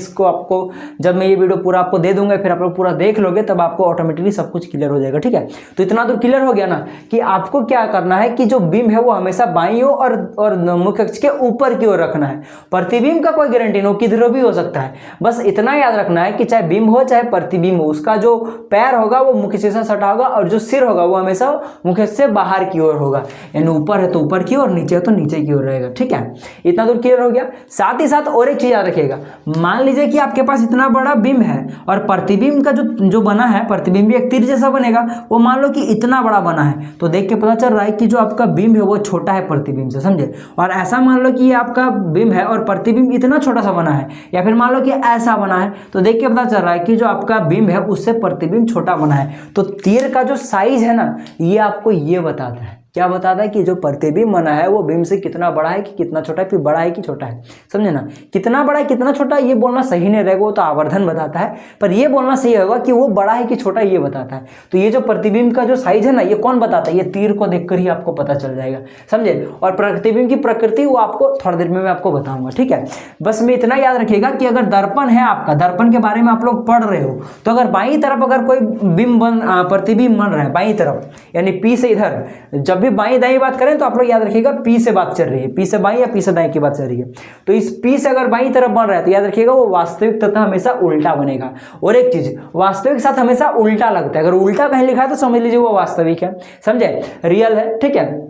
ये वीडियो पूरा आपको दे दूंगा, फिर आप लोग पूरा देख लोगे तब आपको ऑटोमेटिकली सब कुछ क्लियर हो जाएगा। ठीक है, तो इतना तो क्लियर हो गया ना कि आपको क्या करना है कि जो बिंब है वो हमेशा बाईं ओर और मुख्य अक्ष के ऊपर की ओर रखना है। प्रतिबिंब का कोई गारंटी नहीं, किधर भी हो सकता है, बस इतना याद रखना है कि चाहे बिंब हो चाहे प्रतिबिंब हो, उसका जो पैर होगा वो मुख्य से सटा होगा और जो सिर होगा वो हमेशा मुख्य से बाहर की ओर होगा, यानी ऊपर है तो ऊपर की ओर, नीचे है तो नीचे की ओर रहेगा। ठीक है, इतना दूर क्लियर हो गया। साथ ही साथ और एक चीज याद रखिएगा, मान लीजिए कि आपके पास इतना बड़ा बिंब है और प्रतिबिंब का जो बना है, प्रतिबिंब भी एक तीर जैसा बनेगा, वो मान लो कि इतना बड़ा बना है, तो देख के पता चल रहा है कि जो आपका बिंब है वो छोटा है प्रतिबिंब से, समझे। और ऐसा मान लो कि ये आपका बिंब है और प्रतिबिंब इतना छोटा सा बना है, या फिर मान लो कि ऐसा बना है, तो देख के पता चल रहा है कि जो आपका बिंब है उससे प्रतिबिंब छोटा बना है। तो तीर का जो साइज है ना, ये आपको ये बताता है, क्या बताता है कि जो प्रतिबिंब बना है वो बिंब से कितना बड़ा है कि कितना छोटा है, फिर बड़ा है कि छोटा है, समझे ना। कितना बड़ा है कितना छोटा ये बोलना सही नहीं रहेगा, वो तो आवर्धन बताता है, पर ये बोलना सही होगा कि वो बड़ा है कि छोटा ये बताता है। तो ये जो प्रतिबिंब का जो साइज है ना, ये कौन बताता है, ये तीर को देखकर ही आपको पता चल जाएगा, समझे। और प्रतिबिंब की प्रकृति वो आपको थोड़ी देर में मैं आपको बताऊंगा। ठीक है, बस में इतना याद रखिएगा कि अगर दर्पण है आपका, दर्पण के बारे में आप लोग पढ़ रहे हो, तो अगर बाईं तरफ अगर कोई प्रतिबिंब बन रहा है बाईं तरफ, यानी पी से इधर, जब भी बाईं दाईं बात करें तो आप लोग याद रखिएगा पी से बात चल रही है, पी से बाईं या पी से दाईं की बात चल रही है। तो इस पी से अगर बाईं तरफ बन रहा है तो याद रखिएगा वो वास्तविक तथा हमेशा उल्टा बनेगा। और एक चीज, वास्तविक साथ हमेशा उल्टा लगता है, अगर उल्टा कहीं लिखा है तो समझ लीजिए वो वास्तविक है, समझे, रियल है। ठीक है,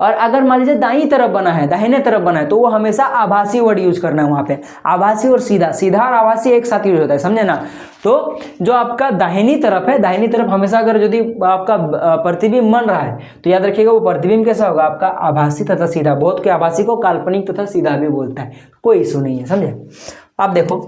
और अगर मान लीजिए दाईं तरफ बना है, दाहिने तरफ बना है, तो वो हमेशा आभासी वर्ड यूज करना है वहां पे। आभासी और सीधा, सीधा और आभासी एक साथ यूज होता है, समझे ना। तो जो आपका दाहिनी तरफ है, दाहिनी तरफ हमेशा अगर यदि आपका प्रतिबिंब बन रहा है तो याद रखिएगा वो प्रतिबिंब कैसा होगा आपका, आभासी तथा सीधा। बहुत के आभासी को काल्पनिक तथा सीधा भी बोलता है, कोई इशू नहीं है, समझे। आप देखो,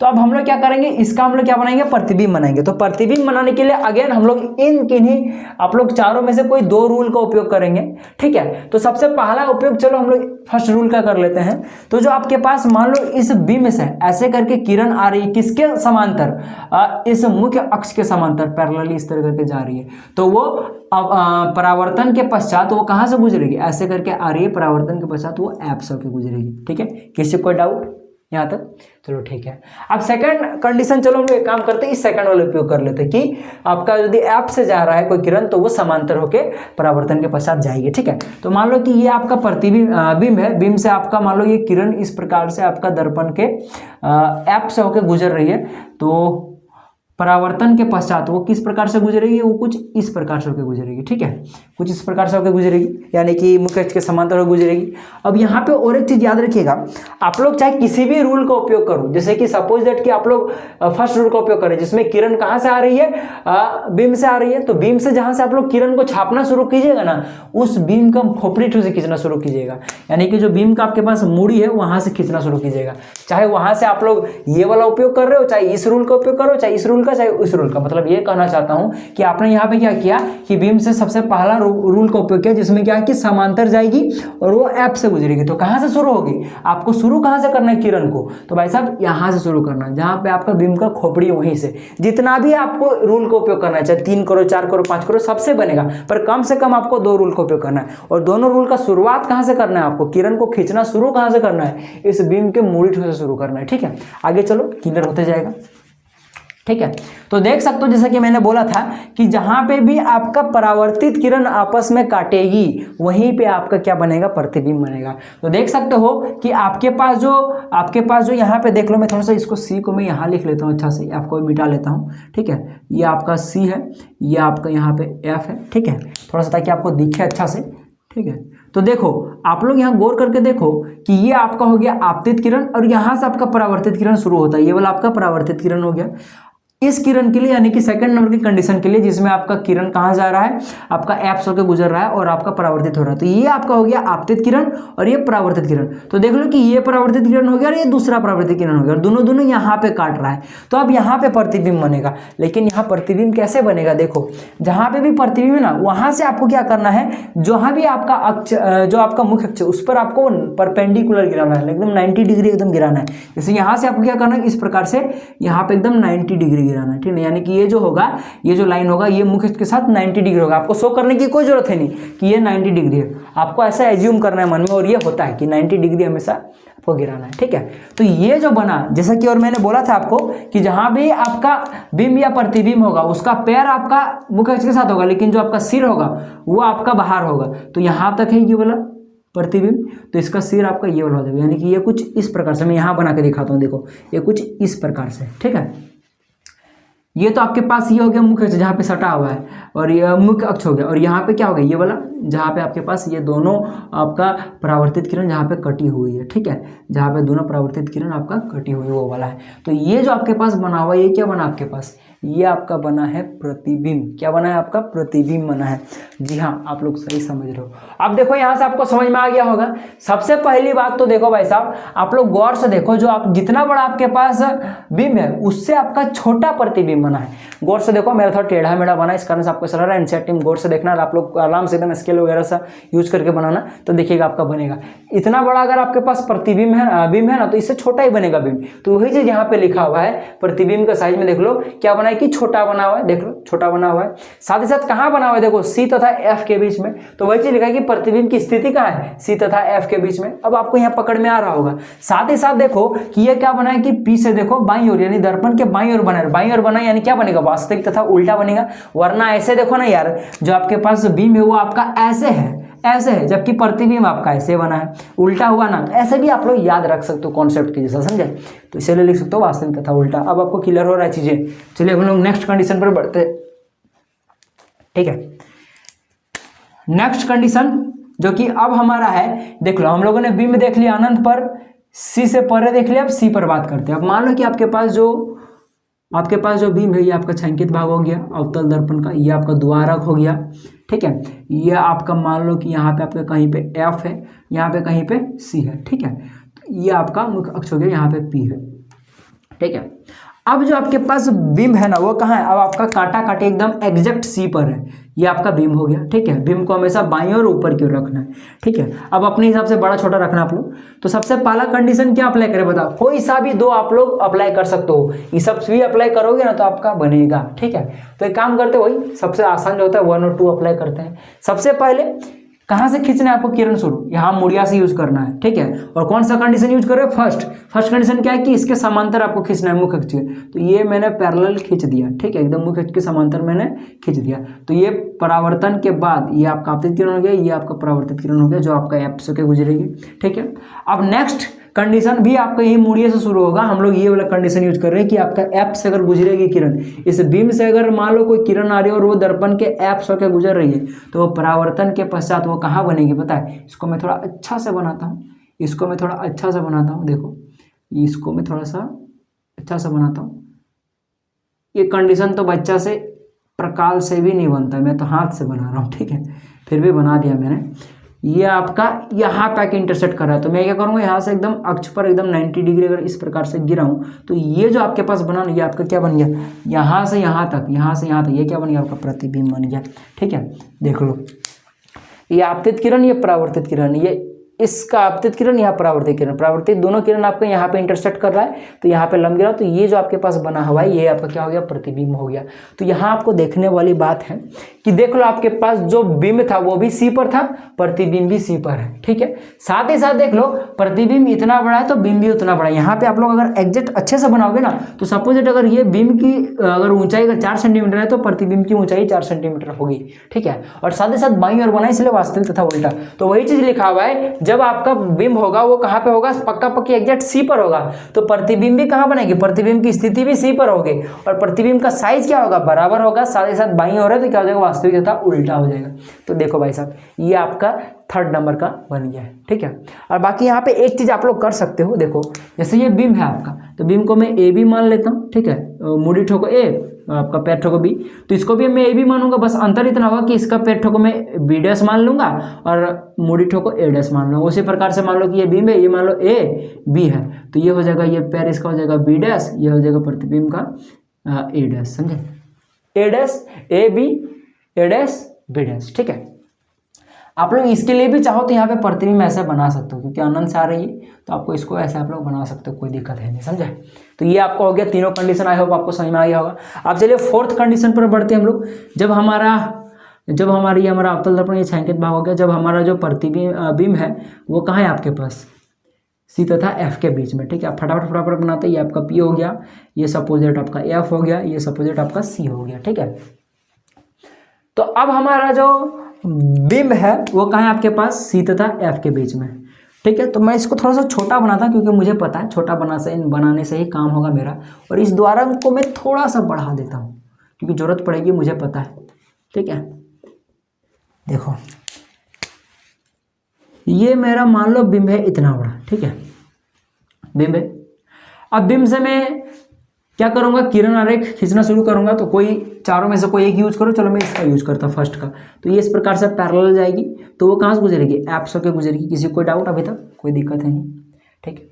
तो अब हम लोग क्या करेंगे, इसका हम लोग क्या बनाएंगे, प्रतिबिंब बनाएंगे। तो प्रतिबिंब बनाने के लिए अगेन हम लोग इन किन्हीं आप लोग चारों में से कोई दो रूल का उपयोग करेंगे। ठीक है, तो सबसे पहला उपयोग, चलो हम लोग फर्स्ट रूल का कर लेते हैं। तो जो आपके पास मान लो इस बिंब से ऐसे करके किरण आ रही है, किसके समांतर, इस मुख्य अक्ष के समांतर पैरेलली इस तरह करके जा रही है, तो वो परावर्तन के पश्चात वो कहाँ से गुजरेगी, ऐसे करके आ रही है, परावर्तन के पश्चात वो ऐप से होकर गुजरेगी। ठीक है, किसी कोई डाउट यहाँ तक चलो ठीक है। अब सेकंड कंडीशन, चलो हम लोग एक काम करते हैं, इस सेकंड वाला उपयोग कर लेते हैं कि आपका यदि ऐप से जा रहा है कोई किरण तो वो समांतर होके परावर्तन के पश्चात जाएगी, ठीक है। तो मान लो कि ये आपका प्रतिबिंब बीम है, बीम से आपका मान लो ये किरण इस प्रकार से आपका दर्पण के ऐप से होके गुजर रही है, तो परावर्तन के पश्चात वो किस प्रकार से गुजरेगी, वो कुछ इस प्रकार से होकर गुजरेगी, ठीक है, कुछ इस प्रकार से होकर गुजरेगी, यानी कि मुख्य अक्ष के समांतर होकर गुजरेगी। अब यहाँ पे और एक चीज याद रखिएगा, आप लोग चाहे किसी भी रूल का उपयोग करो, जैसे कि सपोज दैट कि आप लोग फर्स्ट रूल का उपयोग करें जिसमें किरण कहाँ से आ रही है, बीम से आ रही है, तो बीम से जहाँ से आप लोग किरण को छापना शुरू कीजिएगा ना, उस बीम का खोपड़ी से खींचना शुरू कीजिएगा, यानी कि जो बीम का आपके पास मूड़ी है वहां से खींचना शुरू कीजिएगा। चाहे वहां से आप लोग ये वाला उपयोग कर रहे हो, चाहे इस रूल का उपयोग करो, चाहे इस रूल का, चाहे उस रूल का। मतलब ये कहना चाहता हूं कि आपने यहाँ पे क्या किया कि बीम से सबसे पहला रूल का उपयोग किया जिसमें क्या है कि समांतर जाएगी और वो ऐप से गुजरेगी। तो कहां से शुरू होगी, आपको शुरू कहां से करना है किरण को, तो भाई साहब यहां से शुरू करना है, जहां पे आपका बीम का खोपड़ी वहीं से। जितना भी आपको रूल का उपयोग करना है, चाहे 3 करो, 4 करो, 5 करो, सबसे बनेगा, पर कम से कम आपको 2 रूल का उपयोग करना है। और दोनों रूल का शुरुआत कहां से करना है, आपको किरण को खींचना शुरू कहां से करना है, इस बीम के मूड़ी से शुरू करना है, ठीक है। आगे चलो क्लियर होते जाएगा, ठीक है। तो देख सकते हो जैसा कि मैंने बोला था कि जहां पे भी आपका परावर्तित किरण आपस में काटेगी वहीं पे आपका क्या बनेगा, प्रतिबिंब बनेगा। तो देख सकते हो कि आपके पास जो यहाँ पे देख लो, मैं थोड़ा सा इसको सी को मैं यहाँ लिख लेता हूँ अच्छा से, आपको मिटा लेता हूँ, ठीक है। ये आपका सी है, ये आपका यहाँ पे एफ है, ठीक है, थोड़ा सा ताकि आपको दिखे अच्छा से, ठीक है। तो देखो आप लोग यहाँ गौर करके देखो कि ये आपका हो गया आपतित किरण और यहाँ से आपका परावर्तित किरण शुरू होता है, ये वाला आपका परावर्तित किरण हो गया। इस किरण के लिए यानी कि सेकंड नंबर की कंडीशन के लिए जिसमें आपका किरण कहाँ जा रहा है, आपका ऐप्स होकर गुजर रहा है और आपका परावर्तित हो रहा है, तो ये आपका हो गया आपतित किरण और ये परावर्तित किरण। तो देख लो कि ये परावर्तित किरण हो गया और ये दूसरा परावर्तित किरण हो गया और दोनों यहाँ पे काट रहा है, तो अब यहाँ पे प्रतिबिंब बनेगा। लेकिन यहाँ प्रतिबिंब कैसे बनेगा, देखो जहाँ पे भी प्रतिबिंब है ना, वहां से आपको क्या करना है, जहां भी आपका अक्ष, जो आपका मुख्य अक्ष उस पर आपको परपेंडिकुलर गिराना है, एकदम 90 डिग्री एकदम गिराना है। जैसे यहाँ से आपको क्या करना है, इस प्रकार से यहाँ पे एकदम 90 डिग्री गिराना है, ठीक है। यानी कि ये जो होगा, ये जो लाइन होगा, ये मुख्य के साथ 90 डिग्री होगा। आपको शो करने की कोई जरूरत है नहीं कि ये 90 डिग्री है, आपको ऐसा एज्यूम करना है मन में, और ये होता है कि 90 डिग्री हमेशा आपको गिराना है, ठीक है। तो ये जो बना, जैसा कि और मैंने बोला था आपको कि जहां भी आपका बिंब या प्रतिबिंब होगा उसका पैर आपका मुख्य के साथ होगा, लेकिन जो आपका सिर होगा वो आपका बाहर होगा। तो यहां तक है ये वाला प्रतिबिंब, तो इसका सिर आपका ये वाला हो जाएगा, यानी कि ये कुछ इस प्रकार से, मैं यहाँ बना के दिखाता हूँ, देखो ये कुछ इस प्रकार से, ठीक है। ये तो आपके पास ये हो गया मुख्य अक्ष जहाँ पे सटा हुआ है, और ये मुख्य अक्ष हो गया, और यहाँ पे क्या हो गया, ये वाला जहाँ पे आपके पास ये दोनों आपका परावर्तित किरण जहाँ पे कटी हुई है, ठीक है, जहाँ पे दोनों परावर्तित किरण आपका कटी हुई वो वाला है। तो ये जो आपके पास बना हुआ है, ये क्या बना आपके पास, ये आपका बना है प्रतिबिंब। क्या बना है आपका, प्रतिबिंब बना है। जी हाँ, आप लोग सही समझ रहे हो। अब देखो यहाँ से आपको समझ में आ गया होगा। सबसे पहली बात तो देखो भाई साहब, आप लोग गौर से देखो, जो आप जितना बड़ा आपके पास बिंब है उससे आपका छोटा प्रतिबिंब बना है। गौर से देखो, मेरा थोड़ा टेढ़ा मेढ़ा बना, इस कारण से आपको चला रहा है। एनसीईआरटी में गौर से देखना, आप लोग आराम से एकदम स्केल वगैरह सा यूज करके बनाना, तो देखिएगा आपका बनेगा। इतना बड़ा अगर आपके पास प्रतिबिंब है, बिंब है ना, तो इससे छोटा ही बनेगा बिंब। तो वही चीज यहाँ पे लिखा हुआ है, प्रतिबिंब का साइज में देख लो क्या बना है कि छोटा बना हुआ है, देख लो छोटा बना हुआ है। साथ ही साथ कहाँ बना हुआ है, देखो सी तथा एफ के बीच में। तो वही चीज लिखा है कि प्रतिबिंब की स्थिति कहाँ है, सी तथा एफ के बीच में। अब आपको यहाँ पकड़ में आ रहा होगा। साथ ही साथ देखो कि ये क्या बना है कि पी से देखो बाईं ओर, यानी दर्पण के बाईं ओर बना है। बाईं ओर बना यानी क्या बनेगा, वास्तविक तथा उल्टा बनेगा। वरना ऐसे देखो ना यार, जो आपके पास बीम है वो आपका ऐसे है, जबकि प्रतिबिंब आपका ऐसे बना है, उल्टा हुआ ना। ऐसे भी आप लोग याद रख सकते हो कॉन्सेप्ट के जैसा, समझे। तो इसलिए लिख सकते हो वास्तविक तथा उल्टा। अब आपको क्लियर हो रहा है चीजें। चलिए हम लोग नेक्स्ट कंडीशन पर बढ़ते हैं, ठीक है। नेक्स्ट कंडीशन जो कि अब हमारा है, देख लो हम लोगों ने बिंब देख लिया अनंत पर, सी से परे देख लिया, अब सी पर बात करते हैं। अब मान लो कि आपके पास जो बीम है ये आपका छायांकित भाग हो गया अवतल दर्पण का, ये आपका द्वारक हो गया, ठीक है। ये आपका मान लो कि यहाँ पे आपका कहीं पे एफ है, यहाँ पे कहीं पे सी है, ठीक है। तो ये आपका मुख्य अक्ष हो गया, यहाँ पे पी है, ठीक है। अब जो आपके पास बिंब है ना वो कहाँ है, अब आपका काटा काटे एकदम एग्जैक्ट सी पर है। ये आपका बिंब हो गया, ठीक है। बिंब को हमेशा बाईं और ऊपर की ओर रखना है, ठीक है। अब अपने हिसाब से बड़ा छोटा रखना आप लोग। तो सबसे पहला कंडीशन क्या अप्लाई करें बताओ, कोई सा भी 2 आप लोग अप्लाई कर सकते हो। ये सब भी अप्लाई करोगे ना तो आपका बनेगा, ठीक है। तो एक काम करते, वही सबसे आसान जो होता है 1 और 2 अप्लाई करते हैं। सबसे पहले कहाँ से खींचना है आपको किरण शुरू, यहाँ मूढ़िया से यूज करना है, ठीक है। और कौन सा कंडीशन यूज कर रहे हैं, फर्स्ट कंडीशन क्या है कि इसके समांतर आपको खींचना है मुख्य अक्ष के। तो ये मैंने पैरेलल खींच दिया, ठीक है, एकदम मुख्य अक्ष के समांतर मैंने खींच दिया। तो ये परावर्तन के बाद ये आपका आपतित किरण हो गया, ये आपका परावर्तित किरण हो गया जो आपका एफ से गुजरेगी, ठीक है। अब नेक्स्ट कंडीशन भी आपका यही मूढ़िया से शुरू होगा। हम लोग ये वाला कंडीशन यूज कर रहे हैं कि आपका एफ से अगर गुजरेगी किरण, इस बीम से अगर मान लो कोई किरण आ रही है और वो दर्पण के एफ से होकर गुजर रही है, तो वो परावर्तन के पश्चात वो कहाँ बनेगी पता है। इसको मैं थोड़ा अच्छा से बनाता हूँ, इसको मैं थोड़ा अच्छा से बनाता हूँ, देखो इसको मैं थोड़ा सा अच्छा से बनाता हूँ। ये कंडीशन तो बच्चा से प्रकाल से भी नहीं बनता, मैं तो हाथ से बना रहा हूँ, ठीक है, फिर भी बना दिया मैंने। ये आपका यहाँ पे आके इंटरसेक्ट कर रहा है, तो मैं क्या करूँगा, यहाँ से एकदम अक्ष पर एकदम 90 डिग्री अगर इस प्रकार से गिराऊँ तो ये जो आपके पास बना, ये आपका क्या बन गया, यहाँ से यहाँ तक, यहाँ से यहाँ तक, ये क्या बन गया, आपका प्रतिबिंब बन गया, ठीक है। देख लो, ये आपतित किरण, ये परावर्तित किरण, ये इसका आपतित किरण, यहाँ परावर्तित किरण, परावर्तित दोनों किरण आपको यहाँ पे इंटरसेक्ट कर रहा है, तो यहाँ पे लंब गिरा, तो ये जो आपके पास बना हुआ है ये आपका क्या हो गया, प्रतिबिंब हो गया। तो यहाँ आपको देखने वाली बात है कि देख लो आपके पास जो बिंब था वो भी सी पर था, प्रतिबिंब भी सी पर है, ठीक है। साथ ही साथ देख लो प्रतिबिंब इतना बड़ा है तो बिंब भी उतना बड़ा है। यहाँ पे आप लोग अगर एग्जैक्ट अच्छे से बनाओगे ना, तो सपोज अगर ये बिंब की अगर ऊंचाई अगर 4 सेंटीमीटर है तो प्रतिबिंब की ऊंचाई 4 सेंटीमीटर होगी, ठीक है। और साथ ही साथ बाईं ओर बना, इसलिए वास्तविक तथा उल्टा। तो वही चीज लिखा हुआ है, जब आपका बिंब होगा वो कहाँ पे होगा, पक्का पक्की एग्जैक्ट सी पर होगा, तो प्रतिबिंब भी कहाँ बनेगी, प्रतिबिंब की स्थिति भी सी पर होगी, और प्रतिबिंब का साइज क्या होगा, बराबर होगा। साथ ही साथ बाईं ओर है तो क्या हो जाएगा, वास्तविक तथा उल्टा हो जाएगा। तो देखो भाई साहब, ये आपका 3rd नंबर का बन गया है, ठीक है। और बाकी यहाँ पे एक चीज आप लोग कर सकते हो, देखो जैसे ये बिंब है आपका, तो बिंब को मैं ए बी मान लेता हूँ, ठीक है, मूडी ठोको ए, आपका पैर ठोको बी, तो इसको भी मैं ए बी मानूंगा। बस अंतर इतना होगा कि इसका पैर ठोको मैं बी डैश मान लूंगा और मूडी ठोको ए डैश मान लूंगा। उसी प्रकार से मान लो कि ये बिंब है, ये मान लो ए बी है, तो ये हो जाएगा, ये पैर इसका हो जाएगा बी डैश, ये हो जाएगा प्रतिबिंब का ए डैश, समझे, A dash A B, A dash B dash, ठीक है। आप लोग इसके लिए भी चाहो तो यहाँ पे प्रतिबिंब ऐसे बना सकते हो, क्योंकि अनंत से आ रही है तो आपको इसको ऐसे आप लोग बना सकते हो, कोई दिक्कत है नहीं, समझे। तो ये आपको हो गया तीनों कंडीशन, आई होप आपको समझ में आ गया होगा। अब चलिए 4th कंडीशन पर बढ़ते हैं हम लोग। जब हमारा अवतल दर्पण ये छायांकित भाग हो गया, जब हमारा जो प्रतिबिंब है वो कहाँ है आपके पास, सी तथा एफ के बीच में, ठीक है। आप फटाफट बनाते हैं, ये आपका पी हो गया, ये सपोजिट आपका एफ हो गया, ये सपोजिट आपका सी हो गया, ठीक है। तो अब हमारा जो बिंब है वो कहाँ है आपके पास, सी तथा एफ के बीच में, ठीक है। तो मैं इसको थोड़ा सा छोटा बनाता हूँ, क्योंकि मुझे पता है छोटा बनाने से ही काम होगा मेरा, और इस द्वारा को मैं थोड़ा सा बढ़ा देता हूँ क्योंकि जरूरत पड़ेगी, मुझे पता है, ठीक है। देखो ये मेरा मान लो बिंब है इतना बड़ा, ठीक है, बिंब है। अब बिंब से मैं क्या करूंगा, किरण आरेख खींचना शुरू करूंगा, तो कोई चारों में से कोई एक यूज करो, चलो मैं इसका यूज करता हूँ फर्स्ट का। तो ये इस प्रकार से पैरेलल जाएगी, तो वो कहाँ से गुजरेगी, एफ से गुजरेगी। किसी कोई डाउट अभी तक, कोई दिक्कत है नहीं, ठीक है।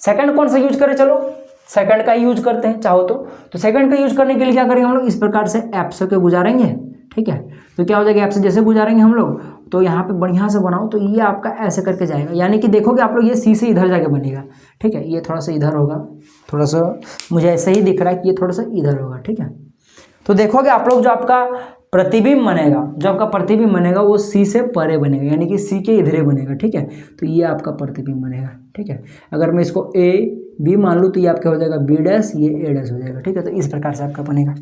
सेकंड कौन सा यूज करें, चलो सेकंड का यूज करते हैं चाहो तो सेकंड का यूज करने के लिए क्या करेंगे हम लोग, इस प्रकार से एफ से गुजारेंगे, ठीक है। तो क्या हो जाएगा, एफ से जैसे गुजारेंगे हम लोग, तो यहाँ पे बढ़िया से बनाओ, तो ये आपका ऐसे करके जाएगा, यानी कि देखोगे आप लोग ये सी से इधर जाके बनेगा, ठीक है। ये थोड़ा सा इधर होगा, थोड़ा सा मुझे ऐसे ही दिख रहा है कि ये थोड़ा सा इधर होगा, ठीक है। तो देखोगे आप लोग जो आपका प्रतिबिंब बनेगा, वो सी से परे बनेगा, यानी कि सी के इधरे बनेगा, ठीक है। तो ये आपका प्रतिबिंब बनेगा, ठीक है। अगर मैं इसको ए बी मान लूँ तो ये आपका हो जाएगा बी डैश, ये ए डैश हो जाएगा, ठीक है। तो इस प्रकार से आपका बनेगा,